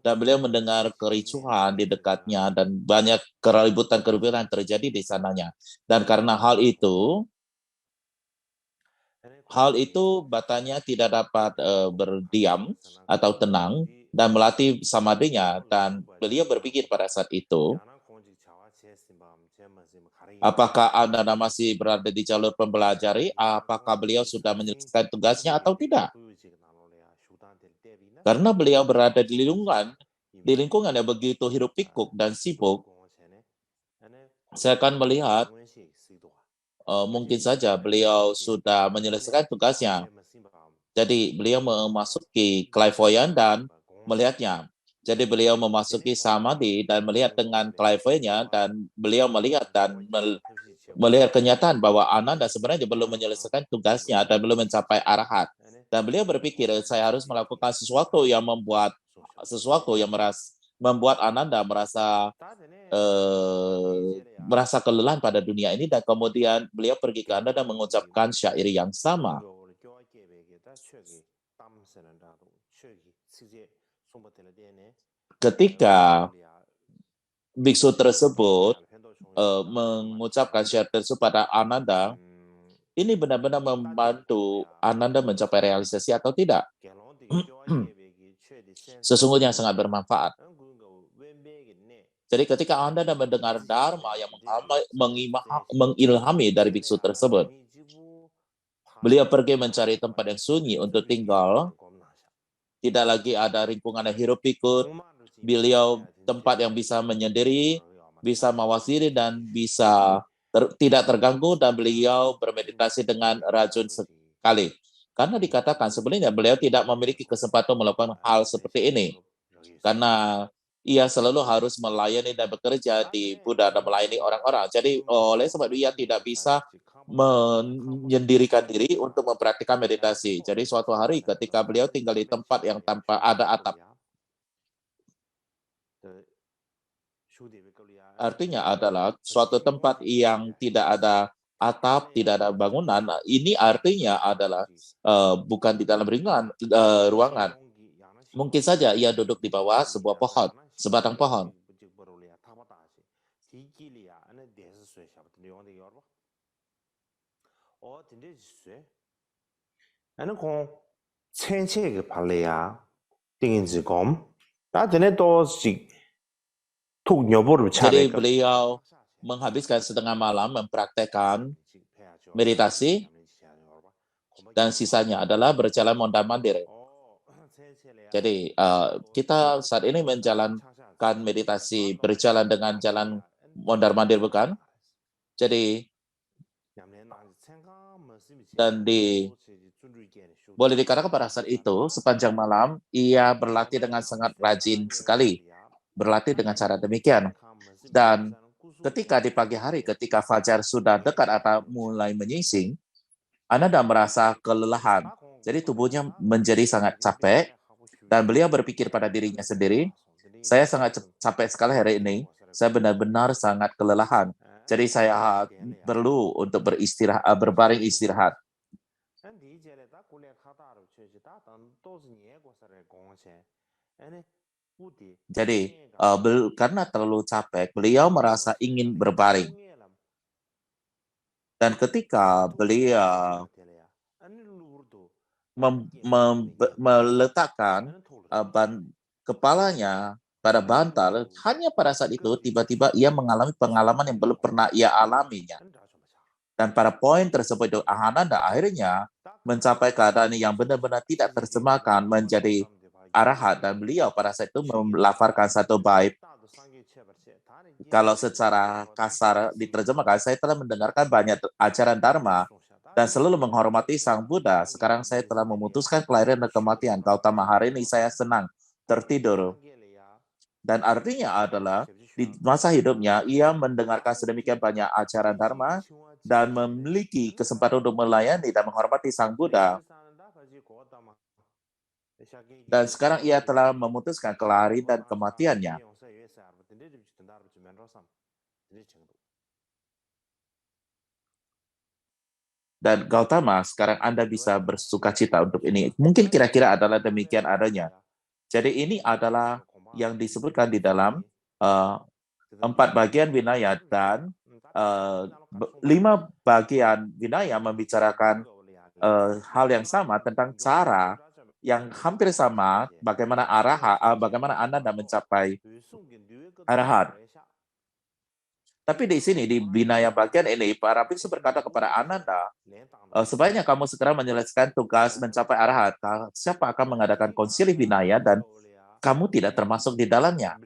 B: Dan beliau mendengar kericuhan di dekatnya dan banyak keributan terjadi di sananya. Dan karena hal itu batanya tidak dapat berdiam atau tenang dan melatih samadinya. Dan beliau berpikir pada saat itu, apakah Anda masih berada di jalur pembelajari? Apakah beliau sudah menyelesaikan tugasnya atau tidak? Karena beliau berada di lingkungan yang begitu hiruk pikuk dan sibuk, saya akan melihat mungkin saja beliau sudah menyelesaikan tugasnya. Jadi beliau memasuki clairvoyant dan melihatnya. Jadi beliau memasuki samadhi dan melihat dengan clairvoyantnya, dan beliau melihat melihat kenyataan bahwa Ananda sebenarnya belum menyelesaikan tugasnya dan belum mencapai arahat. Dan beliau berpikir, saya harus melakukan sesuatu yang membuat Ananda merasa kelelahan pada dunia ini. Dan kemudian beliau pergi ke Anda dan mengucapkan syair yang sama. Ketika biksu tersebut mengucapkan syair tersebut pada Ananda, ini benar-benar membantu Ananda mencapai realisasi atau tidak? Sesungguhnya sangat bermanfaat. Jadi ketika Anda mendengar Dharma yang mengilhami dari biksu tersebut, beliau pergi mencari tempat yang sunyi untuk tinggal. Tidak lagi ada lingkungan yang hiruk pikuk. Beliau tempat yang bisa menyendiri, bisa mawasiri, dan bisa tidak terganggu, dan beliau bermeditasi dengan rajin sekali. Karena dikatakan sebenarnya beliau tidak memiliki kesempatan melakukan hal seperti ini. Karena ia selalu harus melayani dan bekerja di Buddha dan melayani orang-orang. Jadi oleh sebab itu ia tidak bisa menyendirikan diri untuk mempraktikkan meditasi. Jadi suatu hari ketika beliau tinggal di tempat yang tanpa ada atap, artinya adalah suatu tempat yang tidak ada atap, tidak ada bangunan. Ini artinya adalah bukan di dalam ruangan. Mungkin saja ia duduk di bawah sebuah pohon, sebatang pohon.
A: Ane kong chen che ke pale ya tingin zi kom. Da tene to si tuk nyobo ru
B: Jadi
A: chabe ke.
B: beliau menghabiskan setengah malam mempraktekkan meditasi dan sisanya adalah berjalan mondar-mandir. Jadi kita saat ini menjalankan meditasi berjalan dengan jalan mondar-mandir bukan? Jadi dan boleh dikatakan pada saat itu sepanjang malam ia berlatih dengan sangat rajin sekali, berlatih dengan cara demikian. Dan ketika di pagi hari, ketika fajar sudah dekat atau mulai menyingsing, Ananda merasa kelelahan. Jadi tubuhnya menjadi sangat capek dan beliau berpikir pada dirinya sendiri, saya sangat capek sekali hari ini, saya benar-benar sangat kelelahan. Jadi saya perlu untuk berbaring istirahat. Jadi karena terlalu capek, beliau merasa ingin berbaring. Dan ketika beliau meletakkan kepalanya pada bantal, hanya pada saat itu tiba-tiba ia mengalami pengalaman yang belum pernah ia alaminya. Dan pada poin tersebut itu Ananda akhirnya mencapai keadaan yang benar-benar tidak terjemahkan menjadi arahat, dan beliau pada saat itu melafalkan satu bait. Kalau secara kasar diterjemahkan, saya telah mendengarkan banyak ajaran Dharma dan selalu menghormati Sang Buddha. Sekarang saya telah memutuskan kelahiran dan kematian. Gautama, hari ini saya senang tertidur. Dan artinya adalah di masa hidupnya ia mendengarkan sedemikian banyak ajaran Dharma dan memiliki kesempatan untuk melayani dan menghormati Sang Buddha. Dan sekarang ia telah memutuskan kelahiran dan kematiannya. Dan Gautama, sekarang Anda bisa bersuka cita untuk ini. Mungkin kira-kira adalah demikian adanya. Jadi ini adalah yang disebutkan di dalam 4 bagian Vinaya, dan 5 bagian Vinaya membicarakan hal yang sama tentang cara yang hampir sama bagaimana bagaimana Anda mencapai arahat. Tapi di sini, di Vinaya bagian ini, para biksu berkata kepada Ananda, sebaiknya kamu segera menyelesaikan tugas mencapai arahat. Siapa akan mengadakan konsili Vinaya dan kamu tidak termasuk di dalamnya.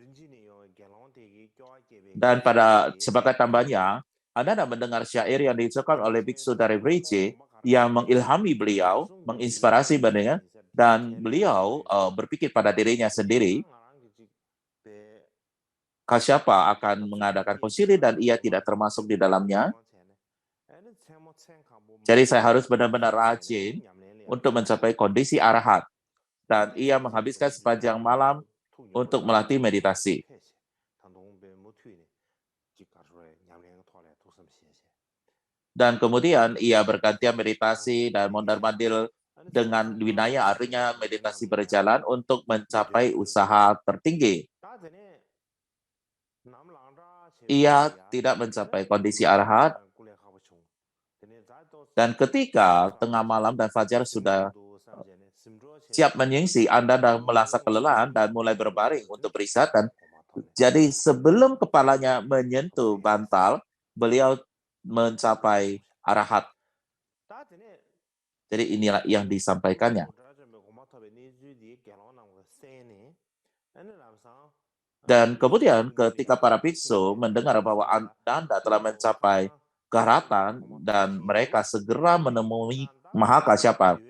B: Dan pada sebagai tambahnya, Ananda mendengar syair yang diucapkan oleh biksu dari Vrije yang mengilhami beliau, menginspirasi badannya, dan beliau berpikir pada dirinya sendiri, siapa akan mengadakan konsili dan ia tidak termasuk di dalamnya. Jadi saya harus benar-benar rajin untuk mencapai kondisi arahat. Dan ia menghabiskan sepanjang malam untuk melatih meditasi. Dan kemudian ia bergantian meditasi dan mondar-mandir dengan Vinaya, artinya meditasi berjalan untuk mencapai usaha tertinggi. Ia tidak mencapai kondisi arahat, dan ketika tengah malam dan fajar sudah siap menyingsing, Anda sudah merasa kelelahan dan mulai berbaring untuk beristirahat. Dan jadi sebelum kepalanya menyentuh bantal, beliau mencapai arahat. Jadi inilah yang disampaikannya. Dan kemudian ketika para biksu mendengar bahwa Anda telah mencapai kearahatan dan mereka segera menemui Mahakasyapa.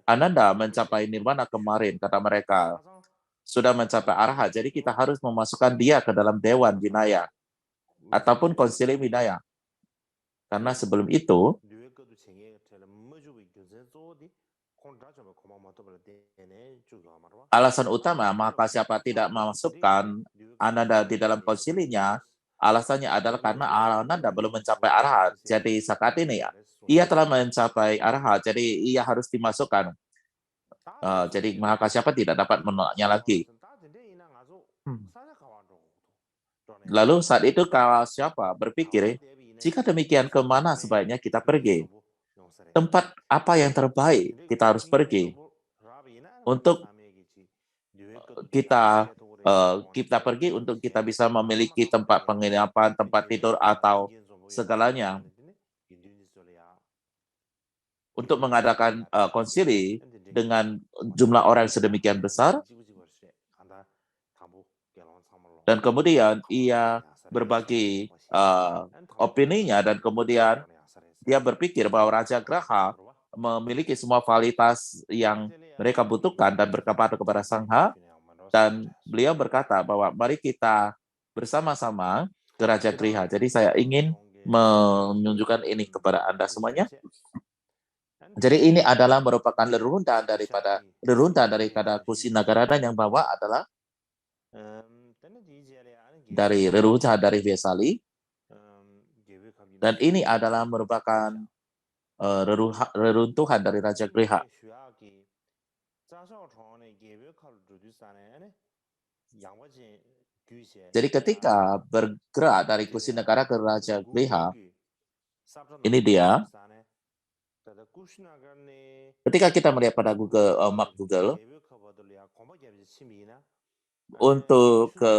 B: Ananda mencapai nirvana kemarin, kata mereka, sudah mencapai arahat, jadi kita harus memasukkan dia ke dalam Dewan Vinaya ataupun Konsili Vinaya. Karena sebelum itu, alasan utama maka siapa tidak memasukkan Ananda di dalam konsilinya, alasannya adalah karena Ananda belum mencapai arahat. Jadi saat ini ia telah mencapai arahat, jadi ia harus dimasukkan. Jadi Mahakasyapa tidak dapat menolaknya lagi. Lalu saat itu Kasyapa berpikir, jika demikian kemana sebaiknya kita pergi? Tempat apa yang terbaik kita harus pergi untuk kita pergi untuk kita bisa memiliki tempat penginapan, tempat tidur atau segalanya untuk mengadakan konsili dengan jumlah orang yang sedemikian besar. Dan kemudian ia berbagi opininya dan kemudian dia berpikir bahwa Raja Graha memiliki semua kualitas yang mereka butuhkan dan berkabar kepada Sangha, dan beliau berkata bahwa mari kita bersama-sama ke Raja Griha. Jadi saya ingin menunjukkan ini kepada Anda semuanya. Jadi ini adalah merupakan reruntuhan daripada Kusinagara, dan yang bawah adalah dari reruntuhan dari Vesali, dan ini adalah merupakan reruntuhan dari Raja Griha. Jadi ketika bergerak dari Kusinagara ke Raja Griha, ini dia. Ketika kita melihat pada Google Map Google, untuk ke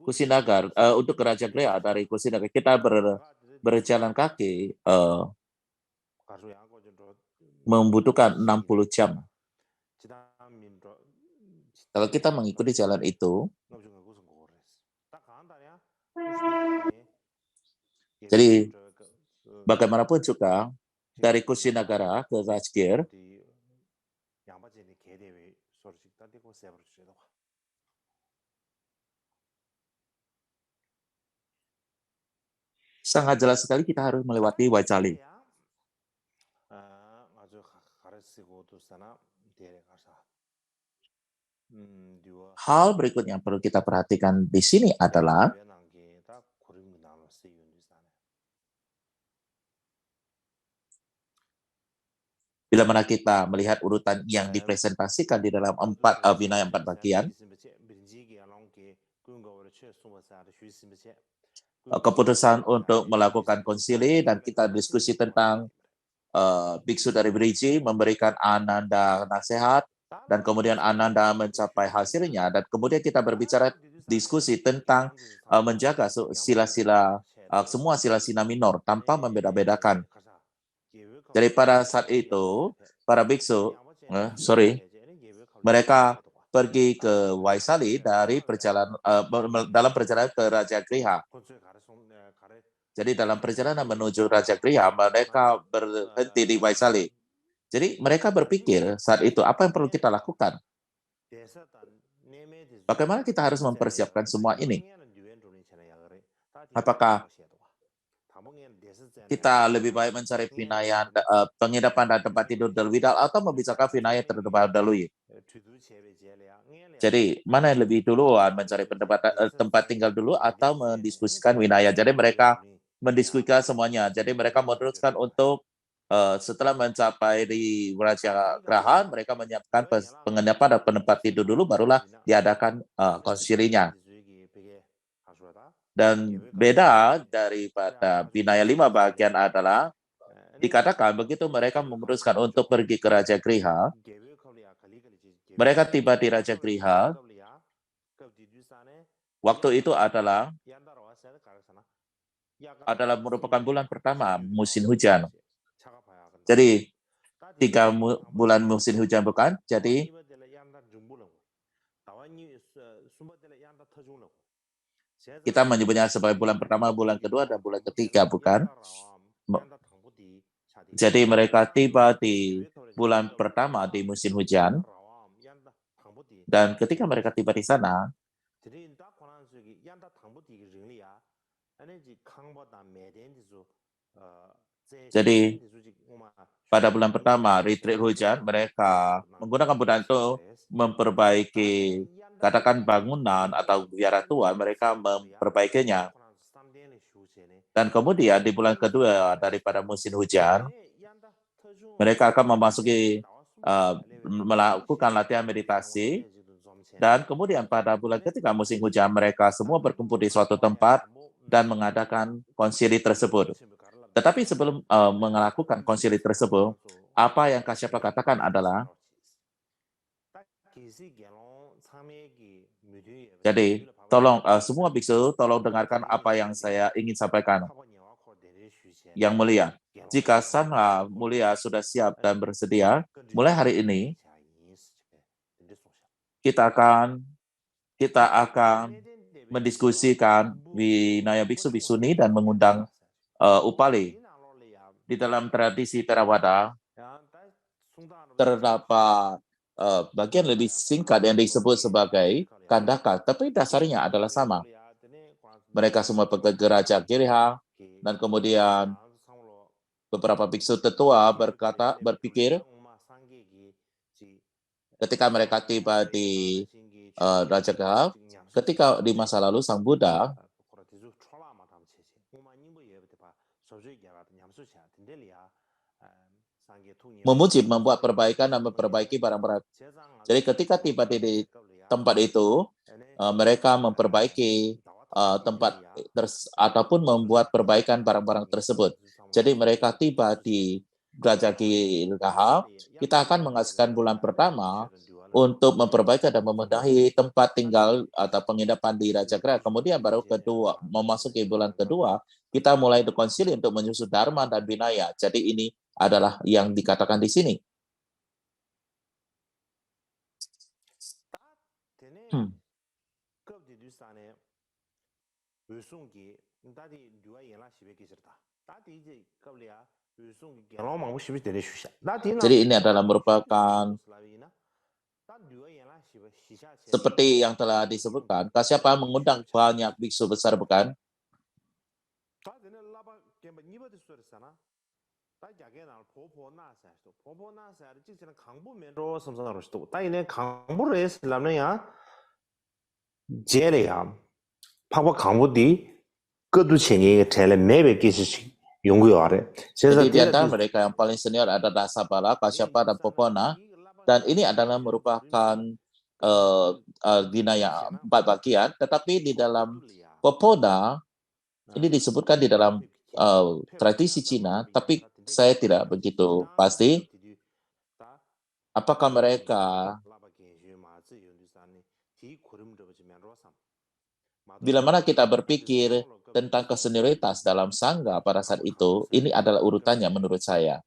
B: Kusinagara, untuk ke Raja Griha dari Kusinagara, kita berjalan kaki membutuhkan 60 jam. Kalau kita mengikuti jalan itu, jadi bagaimanapun juga dari Kusinagara ke Rajgir, sangat jelas sekali kita harus melewati Waicali. Hal berikutnya yang perlu kita perhatikan di sini adalah bila mana kita melihat urutan yang dipresentasikan di dalam Vinaya 4 bagian, keputusan untuk melakukan konsili, dan kita diskusi tentang biksu dari Briji memberikan Ananda nasihat, dan kemudian Ananda mencapai hasilnya, dan kemudian kita berbicara diskusi tentang menjaga sila-sila, semua sila-sila minor tanpa membeda-bedakan. Jadi pada saat itu, para biksu, mereka pergi ke Waisali dalam perjalanan ke Raja Griha. Jadi dalam perjalanan menuju Raja Griha, mereka berhenti di Waisali. Jadi mereka berpikir saat itu, apa yang perlu kita lakukan? Bagaimana kita harus mempersiapkan semua ini? Apakah kita lebih baik mencari Vinaya penginapan dan tempat tidur terlebih dahulu, atau membicarakan Vinaya terlebih dahulu? Jadi mana yang lebih duluan, mencari tempat tinggal dulu atau mendiskusikan Vinaya? Jadi mereka mendiskusikan semuanya. Jadi mereka memutuskan untuk setelah mencapai di Raja Graha, mereka menyiapkan penginapan dan tempat tidur dulu, barulah diadakan konsilinya. Dan beda daripada Vinaya 5 bagian adalah dikatakan begitu mereka memutuskan untuk pergi ke Raja Griha, mereka tiba di Raja Griha, waktu itu adalah merupakan bulan pertama musim hujan. Jadi 3 bulan musim hujan bukan? Jadi kita menyebutnya sebagai bulan pertama, bulan kedua, dan bulan ketiga, bukan? Jadi mereka tiba di bulan pertama di musim hujan, dan ketika mereka tiba di sana, Jadi pada bulan pertama retreat hujan, mereka menggunakan bulan itu memperbaiki katakan bangunan atau biara tua, mereka memperbaikinya. Dan kemudian di bulan kedua daripada musim hujan, mereka akan memasuki melakukan latihan meditasi. Dan kemudian pada bulan ketiga musim hujan, mereka semua berkumpul di suatu tempat dan mengadakan konsili tersebut. Tetapi sebelum melakukan konsili tersebut, apa yang Kasyapa katakan adalah, jadi tolong semua biksu, tolong dengarkan apa yang saya ingin sampaikan. Yang mulia, jika Sangha mulia sudah siap dan bersedia, mulai hari ini kita akan mendiskusikan Vinaya Biksu Biksuni dan mengundang Upali. Di dalam tradisi Theravada terdapat bagian lebih singkat yang disebut sebagai kandaka, tapi dasarnya adalah sama. Mereka semua pekerja Giriha, dan kemudian beberapa biksu tetua berpikir ketika mereka tiba di Raja Gah, ketika di masa lalu Sang Buddha memuji, membuat perbaikan dan memperbaiki barang-barang. Jadi ketika tiba di tempat itu, mereka memperbaiki tempat ataupun membuat perbaikan barang-barang tersebut. Jadi mereka tiba di Raja Giriha, kita akan menghasilkan bulan pertama untuk memperbaiki dan memenuhi tempat tinggal atau penginapan di Raja Giriha. Kemudian baru kedua, memasuki bulan kedua, kita mulai berkonsili untuk menyusun Dharma dan Vinaya. Jadi ini adalah yang dikatakan di sini. Jadi ini adalah merupakan seperti yang telah disebutkan, Kasyapa mengundang banyak biksu besar, bukan? Jadi di antara mereka yang paling senior ada Dasabala, Kasyapa, dan Popona. Dan ini adalah merupakan Vinaya 4 bagian, tetapi di dalam Popona, ini disebutkan di dalam tradisi Cina, tapi saya tidak begitu pasti apakah mereka, bila mana kita berpikir tentang kesenioritas dalam Sangha pada saat itu, ini adalah urutannya menurut saya.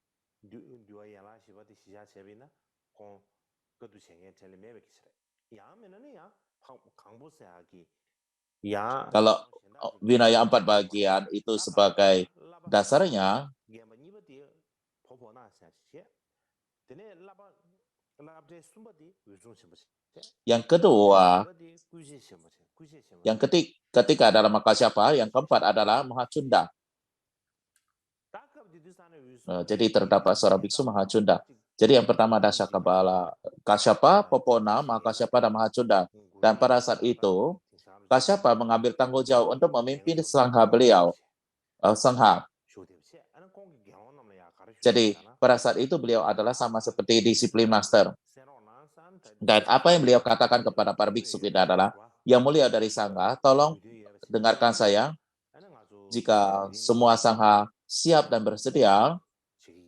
B: Kalau Vinaya 4 bagian itu sebagai dasarnya, yang kedua, ketika adalah Kasyapa, yang keempat adalah Mahacunda. Jadi terdapat seorang biksu Mahacunda. Jadi yang pertama ada Kasyapa, Popona, Mahakasyapa, dan Mahacunda. Dan pada saat itu, Kasyapa mengambil tanggung jawab untuk memimpin Sangha beliau. Sangha. Jadi pada saat itu beliau adalah sama seperti disiplin master. Dan apa yang beliau katakan kepada para biksu kita adalah, yang mulia dari Sangha, tolong dengarkan saya. Jika semua Sangha siap dan bersedia,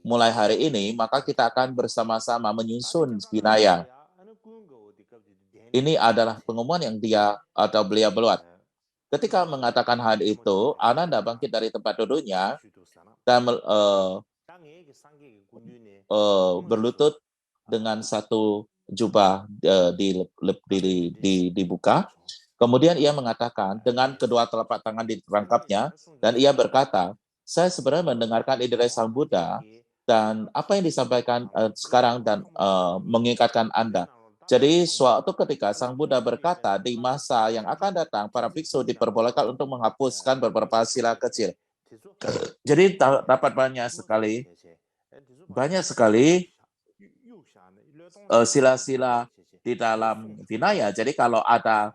B: mulai hari ini, maka kita akan bersama-sama menyusun Vinaya. Ini adalah pengumuman yang beliau buat. Ketika mengatakan hal itu, Ananda bangkit dari tempat duduknya dan berlutut dengan satu jubah dibuka. Kemudian ia mengatakan dengan kedua telapak tangan dirangkapnya, dan ia berkata, saya sebenarnya mendengarkan ide dari Sang Buddha, dan apa yang disampaikan sekarang dan mengingatkan Anda. Jadi suatu ketika Sang Buddha berkata, di masa yang akan datang, para biksu diperbolehkan untuk menghapuskan beberapa sila kecil. Jadi dapat banyak sekali sila-sila di dalam Vinaya. Jadi kalau ada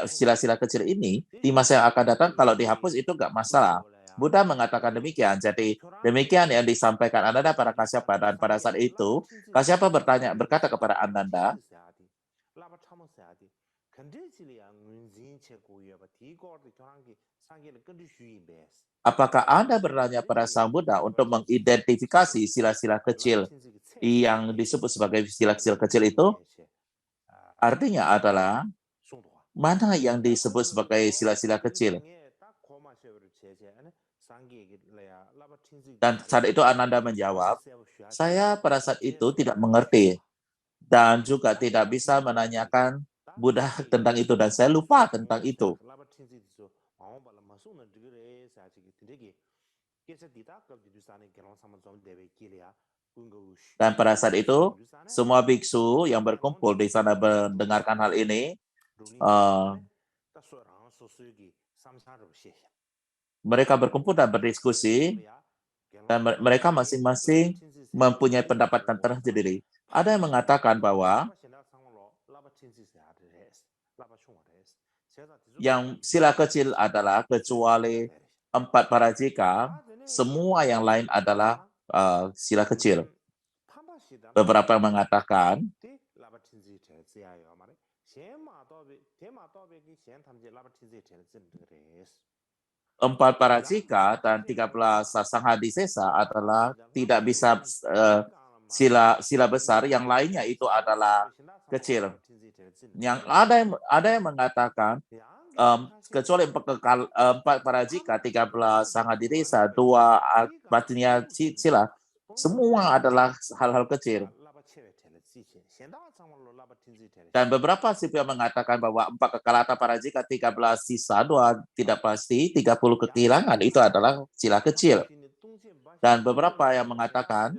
B: sila-sila kecil ini di masa yang akan datang kalau dihapus itu nggak masalah. Buddha mengatakan demikian. Jadi demikian yang disampaikan Ananda pada Kasyapa, dan pada saat itu Kasyapa berkata kepada Ananda, apakah Anda bertanya pada Sang Buddha untuk mengidentifikasi sila-sila kecil yang disebut sebagai sila-sila kecil itu? Artinya adalah mana yang disebut sebagai sila-sila kecil? Dan saat itu Ananda menjawab, saya pada saat itu tidak mengerti dan juga tidak bisa menanyakan Buddha tentang itu, dan saya lupa tentang itu. Dan pada saat itu, semua biksu yang berkumpul di sana mendengarkan hal ini, mereka berkumpul dan berdiskusi, dan mereka masing-masing mempunyai pendapat tersendiri. Ada yang mengatakan bahwa yang sila kecil adalah kecuali 4 parajika, semua yang lain adalah sila kecil. Beberapa mengatakan empat parajika dan 13 sanghadisesa adalah tidak bisa sila besar, yang lainnya itu adalah kecil. Yang ada yang mengatakan kecuali 4 parajika, 13 sanghadisesa, 2 batinia sila, semua adalah hal-hal kecil. Dan beberapa sufi mengatakan bahwa 4 kekalata parajika, 13 sisa, 2 tidak pasti, 30 kehilangan itu adalah sila kecil. Dan beberapa yang mengatakan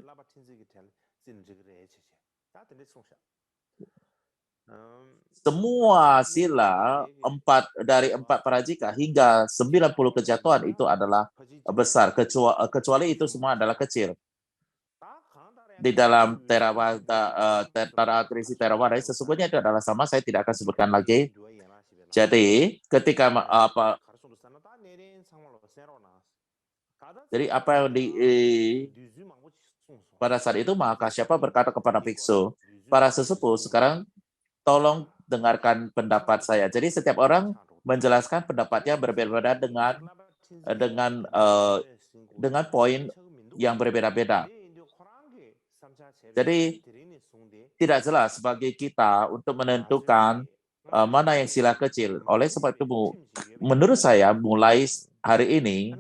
B: semua sila 4 dari 4 parajika hingga 90 kejatuhan itu adalah besar, kecuali itu semua adalah kecil. Di dalam tradisi Theravada sesungguhnya itu adalah sama, saya tidak akan sebutkan lagi. Jadi ketika apa yang pada saat itu maka siapa berkata kepada biksu, para sesepuh, sekarang tolong dengarkan pendapat saya. Jadi setiap orang menjelaskan pendapatnya berbeda-beda dengan poin yang berbeda-beda. Jadi tidak jelas bagi kita untuk menentukan mana yang sila kecil. Oleh sebab itu, menurut saya mulai hari ini,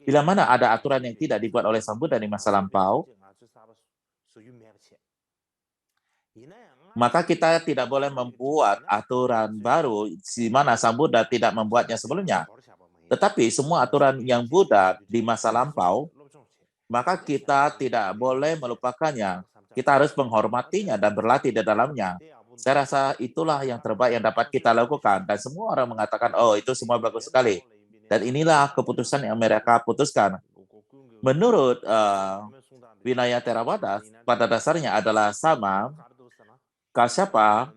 B: bila mana ada aturan yang tidak dibuat oleh Sang Buddha di masa lampau, maka kita tidak boleh membuat aturan baru di mana Sang Buddha tidak membuatnya sebelumnya. Tetapi semua aturan yang Buddha di masa lampau, maka kita tidak boleh melupakannya. Kita harus menghormatinya dan berlatih di dalamnya. Saya rasa itulah yang terbaik yang dapat kita lakukan. Dan semua orang mengatakan, oh itu semua bagus sekali. Dan inilah keputusan yang mereka putuskan. Menurut Vinaya Theravada, pada dasarnya adalah sama. Kasyapa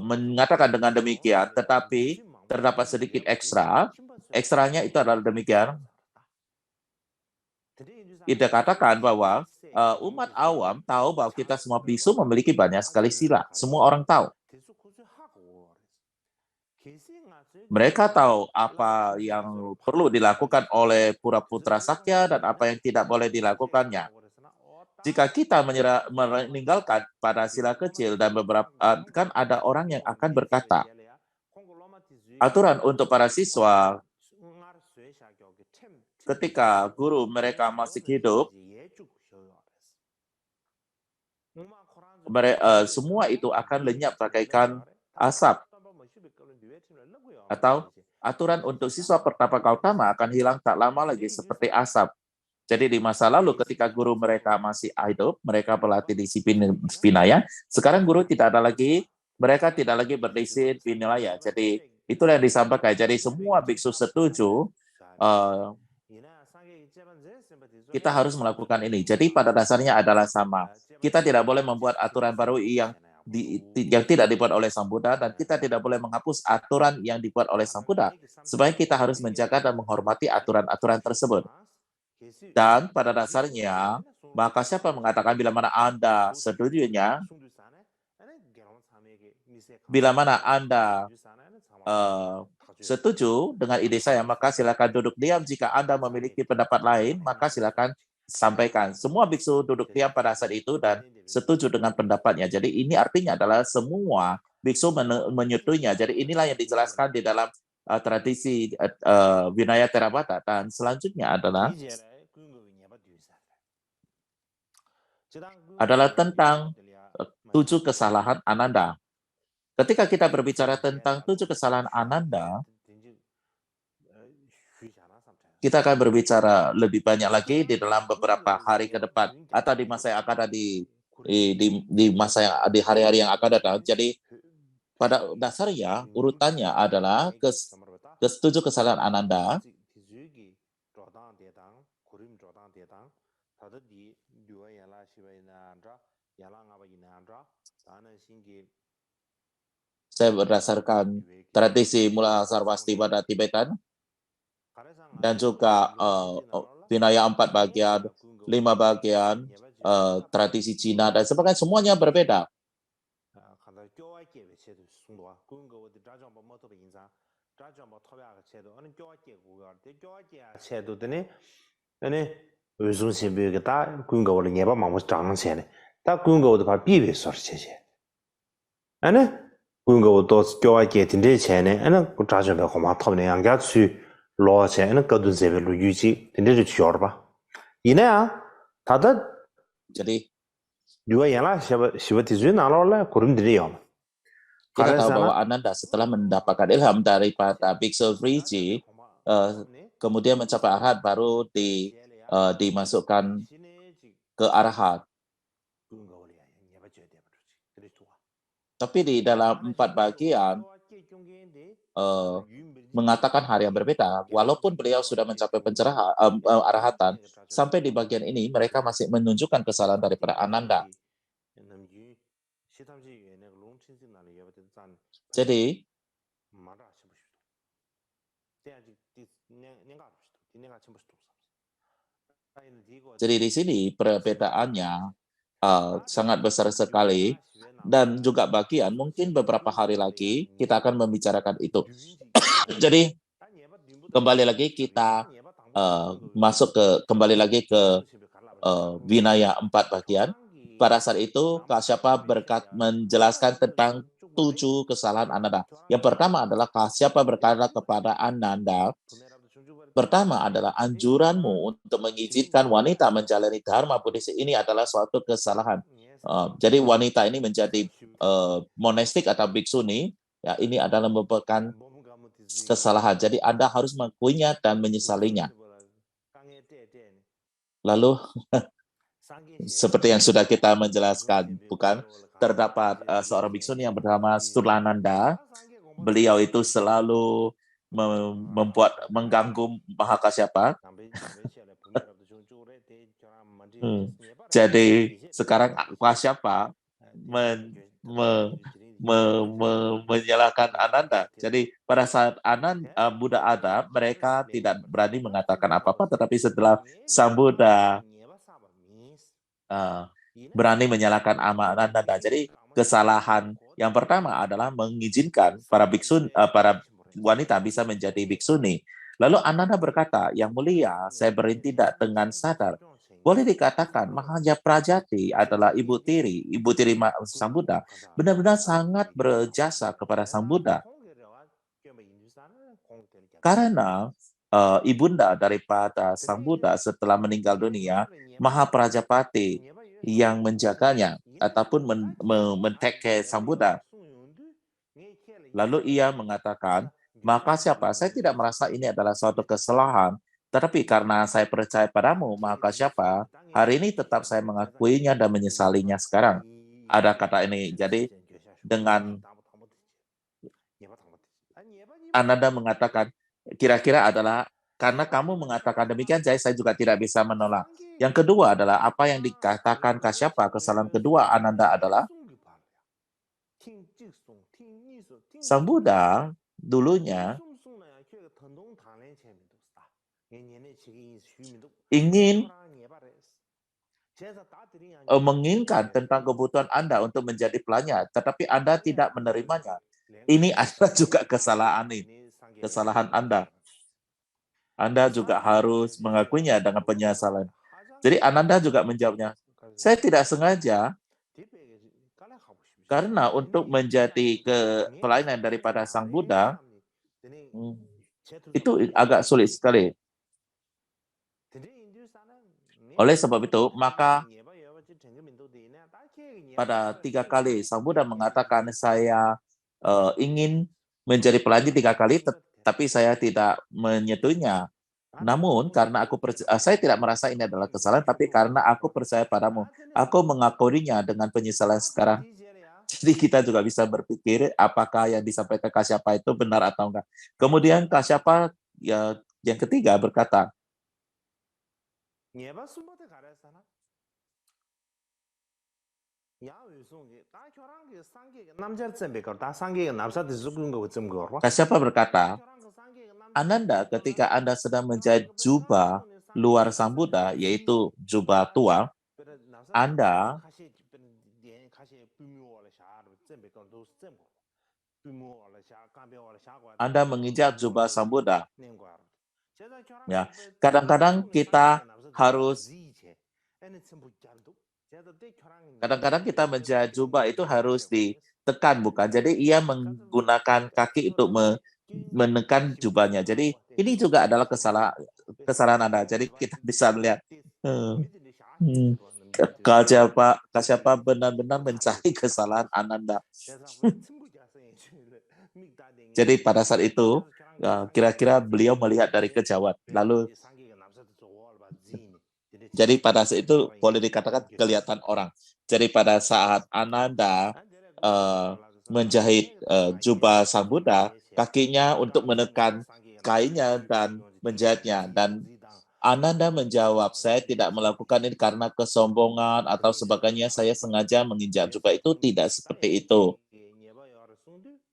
B: mengatakan dengan demikian, tetapi terdapat sedikit ekstra. Ekstranya itu adalah demikian. Kita katakan bahwa umat awam tahu bahwa kita semua biksu memiliki banyak sekali sila. Semua orang tahu. Mereka tahu apa yang perlu dilakukan oleh Pura Putra Sakya dan apa yang tidak boleh dilakukannya. Jika kita meninggalkan pada sila kecil dan beberapa, kan ada orang yang akan berkata, aturan untuk para siswa ketika guru mereka masih hidup, semua itu akan lenyap bagaikan asap. Atau aturan untuk siswa Pertapa Gautama akan hilang tak lama lagi seperti asap. Jadi di masa lalu ketika guru mereka masih hidup, mereka berlatih disiplin Vinaya. Sekarang guru tidak ada lagi, mereka tidak lagi berdisiplin Vinaya. Jadi Itulah yang disampaikan. Jadi semua biksu setuju kita harus melakukan ini. Jadi pada dasarnya adalah sama. Kita tidak boleh membuat aturan baru yang tidak dibuat oleh Sang Buddha, dan kita tidak boleh menghapus aturan yang dibuat oleh Sang Buddha. Sebaiknya kita harus menjaga dan menghormati aturan-aturan tersebut. Dan pada dasarnya, maka siapa mengatakan bila mana Anda setujunya, bila mana Anda setuju dengan ide saya, maka silakan duduk diam. Jika Anda memiliki pendapat lain, maka silakan sampaikan. Semua biksu duduk diam pada saat itu dan setuju dengan pendapatnya. Jadi ini artinya adalah semua biksu menyetujuinya. Jadi inilah yang dijelaskan di dalam tradisi Vinaya Theravada. Dan selanjutnya adalah tentang 7 kesalahan Ananda. Ketika kita berbicara tentang 7 kesalahan Ananda, kita akan berbicara lebih banyak lagi di dalam beberapa hari ke depan atau di masa yang akan ada di hari-hari yang akan datang. Jadi pada dasarnya urutannya adalah ke-7 kesalahan Ananda. Saya berdasarkan tradisi Mula Sarvasti pada Tibetan dan juga Vinaya 4 bagian, 5 bagian, tradisi Cina dan sebagainya, semuanya berbeda. Jadi kita tahu bahwa Ananda setelah mendapatkan ilham daripada Biksu Vriji, kemudian mencapai arahat, baru dimasukkan ke arahat. Tapi di dalam 4 bagian mengatakan hal yang berbeda. Walaupun beliau sudah mencapai arahatan, sampai di bagian ini mereka masih menunjukkan kesalahan daripada Ananda. Jadi di sini perbedaannya sangat besar sekali, dan juga bagian mungkin beberapa hari lagi kita akan membicarakan itu. Jadi kembali lagi kita kembali lagi ke Vinaya 4 bagian. Pada saat itu Kasyapa menjelaskan tentang 7 kesalahan Ananda. Yang pertama adalah Kasyapa berkata kepada Ananda, pertama adalah anjuranmu untuk mengizinkan wanita menjalani dharma Buddhis ini adalah suatu kesalahan. Jadi wanita ini menjadi monastik atau biksuni, ya, ini adalah merupakan kesalahan. Jadi Anda harus mengakuinya dan menyesalinya. Lalu seperti yang sudah kita menjelaskan, bukan? Terdapat seorang biksuni yang bernama Stulananda. Beliau itu selalu mengganggu Mahakasyapa. Jadi sekarang Kasyapa menyalahkan Ananda. Jadi pada saat Buddha ada, mereka tidak berani mengatakan apa-apa, tetapi setelah Sang Buddha berani menyalahkan Ananda. Jadi kesalahan yang pertama adalah mengizinkan para wanita bisa menjadi biksuni. Lalu Ananda berkata, yang mulia, saya bertindak dengan sadar. Boleh dikatakan Mahaya Prajati adalah ibu tiri Sang Buddha, benar-benar sangat berjasa kepada Sang Buddha. Karena ibunda daripada Sang Buddha setelah meninggal dunia, Mahaprajapati yang menjaganya ataupun men-take Sang Buddha. Lalu ia mengatakan, maka siapa? Saya tidak merasa ini adalah suatu kesalahan, tetapi karena saya percaya padamu, maka siapa? Hari ini tetap saya mengakuinya dan menyesalinya sekarang. Ada kata ini. Jadi dengan Ananda mengatakan, kira-kira adalah karena kamu mengatakan demikian, saya juga tidak bisa menolak. Yang kedua adalah apa yang dikatakan Kasyapa. Kesalahan kedua Ananda adalah Sang Buddha dulunya ingin menginginkan tentang kebutuhan Anda untuk menjadi pelanyar, tetapi Anda tidak menerimanya. Ini adalah juga kesalahan Anda. Anda juga harus mengakuinya dengan penyesalan. Jadi Ananda juga menjawabnya, saya tidak sengaja karena untuk menjadi pelayanan daripada Sang Buddha, itu agak sulit sekali. Oleh sebab itu, maka pada 3 kali Sang Buddha mengatakan saya ingin menjadi pelayan 3 kali, tapi saya tidak menyetujuinya. Namun karena saya tidak merasa ini adalah kesalahan, tapi karena aku percaya padamu, aku mengakuinya dengan penyesalan sekarang. Jadi kita juga bisa berpikir apakah yang disampaikan Kasyapa itu benar atau enggak. Kemudian Kasyapa yang ketiga berkata, Kasyapa berkata, Ananda, ketika Anda sedang menjahit jubah luar Sang Buddha, yaitu jubah tua, Anda menginjak jubah Sang Buddha. Ya, kadang-kadang kita harus menjahit jubah itu harus ditekan, bukan? Jadi ia menggunakan kaki untuk menekan jubahnya. Jadi ini juga adalah kesalahan Anda. Jadi kita bisa melihat Kasyapa benar-benar mencari kesalahan Ananda. Jadi pada saat itu, kira-kira beliau melihat dari kejauhan. Lalu, jadi pada saat itu boleh dikatakan kelihatan orang. Jadi pada saat Ananda menjahit jubah Sang Buddha, kakinya untuk menekan kainnya dan menjahitnya. Dan Ananda menjawab, saya tidak melakukan ini karena kesombongan atau sebagainya, saya sengaja menginjak jubah. Itu tidak seperti itu.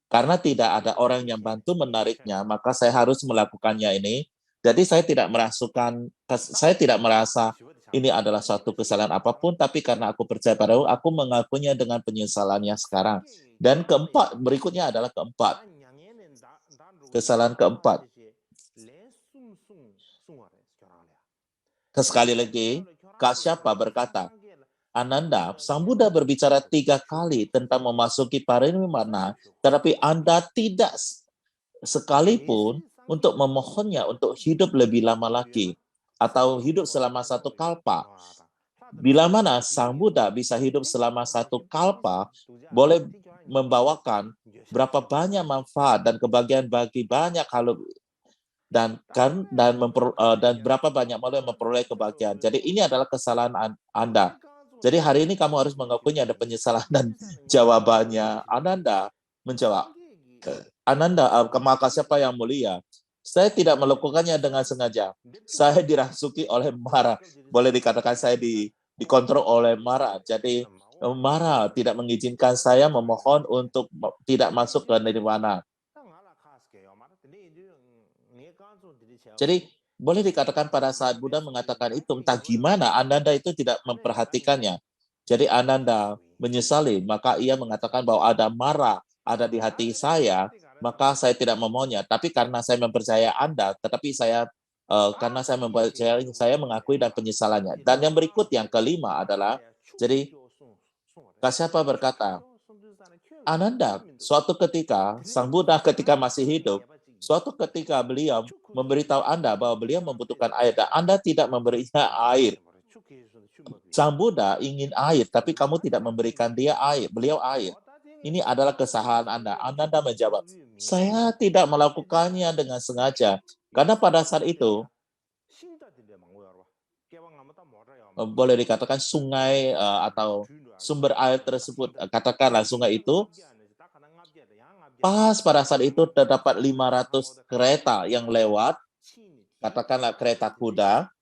B: Karena tidak ada orang yang bantu menariknya, maka saya harus melakukannya ini. Jadi saya tidak merasa ini adalah suatu kesalahan apapun, tapi karena aku percaya padamu, aku mengakuinya dengan penyesalannya sekarang. Dan berikutnya adalah kesalahan keempat. Sekali lagi, Kasyapa berkata, Ananda, Sang Buddha berbicara 3 kali tentang memasuki parinirvana, tetapi Anda tidak sekalipun untuk memohonnya untuk hidup lebih lama lagi, atau hidup selama 1 kalpa. Bila mana Sang Buddha bisa hidup selama 1 kalpa, boleh membawakan berapa banyak manfaat dan kebahagiaan bagi banyak hal dan berapa banyak boleh memperoleh kebahagiaan. Jadi ini adalah kesalahan Anda. Jadi hari ini kamu harus mengakuinya ada penyesalan dan jawabannya. Ananda menjawab, maka siapa yang mulia? Saya tidak melakukannya dengan sengaja. Saya dirasuki oleh Mara. Boleh dikatakan saya dikontrol oleh Mara. Jadi Mara tidak mengizinkan saya memohon untuk tidak masuk ke nirvana. Jadi boleh dikatakan pada saat Buddha mengatakan itu, entah gimana Ananda itu tidak memperhatikannya. Jadi Ananda menyesali, maka ia mengatakan bahwa ada Mara ada di hati saya, maka saya tidak memohonnya. Tapi karena saya mempercaya Anda, tetapi karena saya mempercaya, saya mengakui dan penyesalannya. Dan yang berikut, yang kelima adalah, jadi Kasyapa berkata, Ananda, suatu ketika, Sang Buddha ketika masih hidup, suatu ketika beliau memberitahu Anda bahwa beliau membutuhkan air, dan Anda tidak memberinya air. Sang Buddha ingin air, tapi kamu tidak memberikan beliau air. Ini adalah kesalahan Anda. Ananda menjawab, saya tidak melakukannya dengan sengaja. Karena pada saat itu, boleh dikatakan sungai atau sumber air tersebut, katakanlah sungai itu Pas pada saat itu terdapat 500 kereta yang lewat, katakanlah kereta kuda,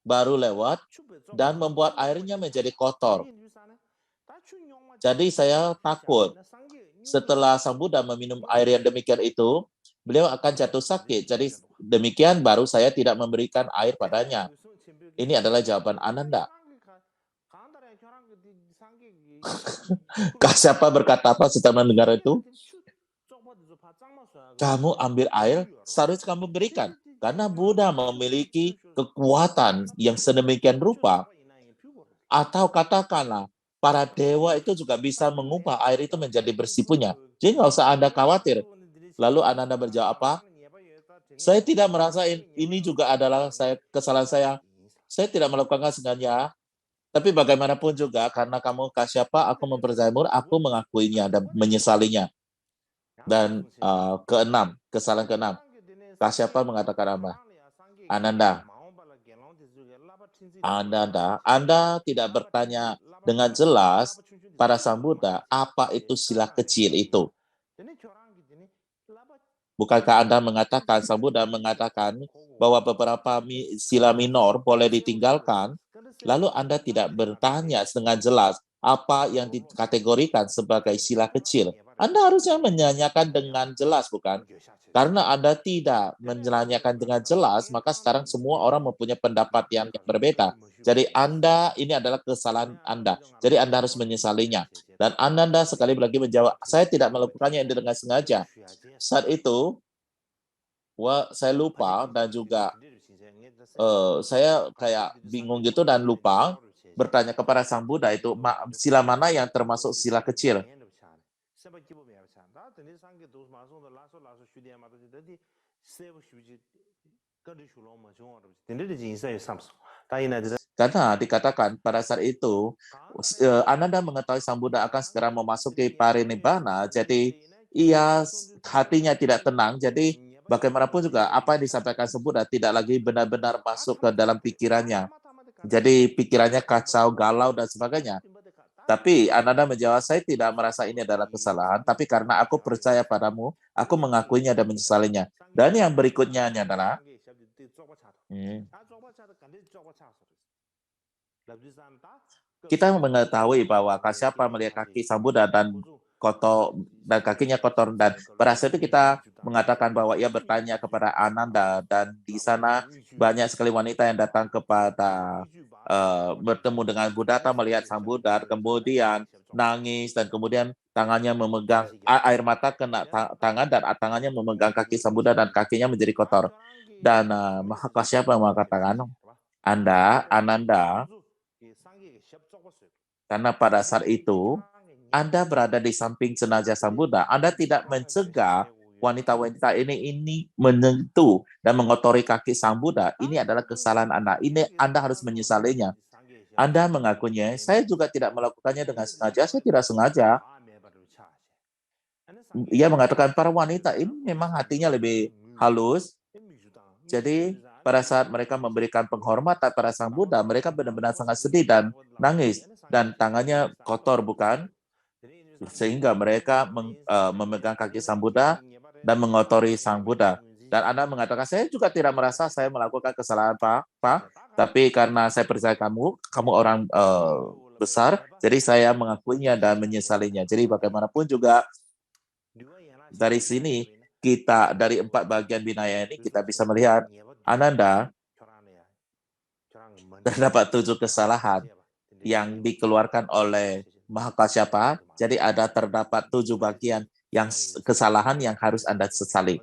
B: baru lewat, dan membuat airnya menjadi kotor. Jadi saya takut setelah Sang Buddha meminum air yang demikian itu, beliau akan jatuh sakit. Jadi demikian baru saya tidak memberikan air padanya. Ini adalah jawaban Ananda. Kasyapa berkata apa setelah mendengar itu? Kamu ambil air, seharusnya kamu berikan. Karena Buddha memiliki kekuatan yang sedemikian rupa. Atau katakanlah, para dewa itu juga bisa mengubah air itu menjadi bersih punya. Jadi nggak usah Anda khawatir. Lalu Ananda berjawab apa? Saya tidak merasa ini juga adalah kesalahan saya. Saya tidak melakukannya sengaja. Tapi bagaimanapun juga, karena kamu Kasyapa, aku mempercayamu, aku mengakuinya dan menyesalinya. Dan kesalahan keenam, Kasyapa mengatakan apa? Ananda, Anda tidak bertanya dengan jelas pada Sang Buddha, apa itu sila kecil itu? Bukankah Anda mengatakan, Sang Buddha mengatakan bahwa beberapa sila minor boleh ditinggalkan, lalu Anda tidak bertanya dengan jelas apa yang dikategorikan sebagai sila kecil. Anda harusnya menyanyikan dengan jelas, bukan? Karena Anda tidak menyanyikan dengan jelas, maka sekarang semua orang mempunyai pendapat yang berbeda. Jadi ini adalah kesalahan Anda. Jadi Anda harus menyesalinya. Dan Ananda sekali lagi menjawab, saya tidak melakukannya dengan sengaja. Saat itu, saya lupa dan juga saya kayak bingung gitu dan lupa bertanya kepada Sang Buddha itu sila mana yang termasuk sila kecil. Karena dikatakan pada saat itu Ananda mengetahui Sang Buddha akan segera memasuki parinibbana, jadi ia hatinya tidak tenang, jadi bagaimanapun juga apa yang disampaikan Sang Buddha tidak lagi benar-benar masuk ke dalam pikirannya. Jadi pikirannya kacau, galau, dan sebagainya. Tapi Ananda menjawab, saya tidak merasa ini adalah kesalahan, tapi karena aku percaya padamu, aku mengakuinya dan menyesalinya. Dan yang berikutnya adalah, kita mengetahui bahwa Kasyapa melihat kaki Sang Buddha dan kakinya kotor, dan pada saat itu kita mengatakan bahwa ia bertanya kepada Ananda, dan di sana banyak sekali wanita yang datang kepada bertemu dengan Buddha, melihat Sang Buddha, kemudian nangis, dan kemudian tangannya memegang air mata kena tangan, dan tangannya memegang kaki Sang Buddha dan kakinya menjadi kotor. Dan Kasyapa mengatakan, Ananda, karena pada saat itu Anda berada di samping jenazah Sang Buddha, Anda tidak mencegah wanita-wanita ini menyentuh dan mengotori kaki Sang Buddha. Ini adalah kesalahan Anda. Ini Anda harus menyesalinya. Anda mengakuinya, saya juga tidak melakukannya dengan sengaja, saya tidak sengaja. Ia mengatakan para wanita ini memang hatinya lebih halus. Jadi pada saat mereka memberikan penghormatan pada Sang Buddha, mereka benar-benar sangat sedih dan nangis, dan tangannya kotor, bukan? Sehingga mereka memegang kaki Sang Buddha dan mengotori Sang Buddha. Dan Anda mengatakan, saya juga tidak merasa saya melakukan kesalahan, Pak. Tapi karena saya percaya kamu orang besar, jadi saya mengakuinya dan menyesalinya. Jadi bagaimanapun juga dari sini, dari 4 bagian Vinaya ini, kita bisa melihat Ananda terdapat 7 kesalahan yang dikeluarkan oleh Mahakasyapa. Jadi terdapat 7 bagian yang kesalahan yang harus Anda sesali.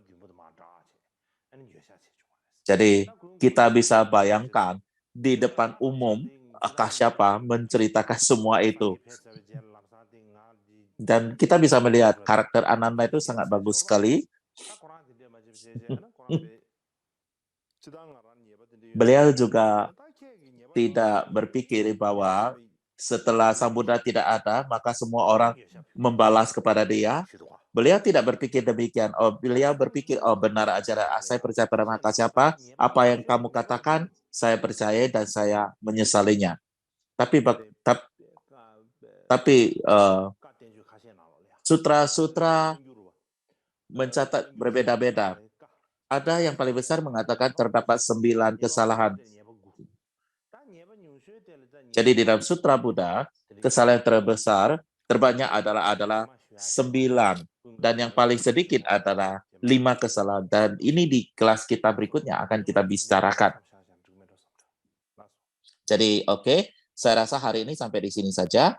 B: Jadi kita bisa bayangkan di depan umum Kasyapa menceritakan semua itu. Dan kita bisa melihat karakter Ananda itu sangat bagus sekali. Beliau juga tidak berpikir bahwa setelah Sang Buddha tidak ada, maka semua orang membalas kepada dia. Beliau tidak berpikir demikian. Beliau berpikir, benar ajaran saya percaya pada Mahakasyapa, apa yang kamu katakan, saya percaya dan saya menyesalinya. Tapi Sutra-sutra mencatat berbeda-beda. Ada yang paling besar mengatakan terdapat 9 kesalahan. Jadi di dalam Sutra Buddha, kesalahan terbesar, terbanyak adalah 9. Dan yang paling sedikit adalah 5 kesalahan. Dan ini di kelas kita berikutnya akan kita bicarakan. Jadi oke, saya rasa hari ini sampai di sini saja.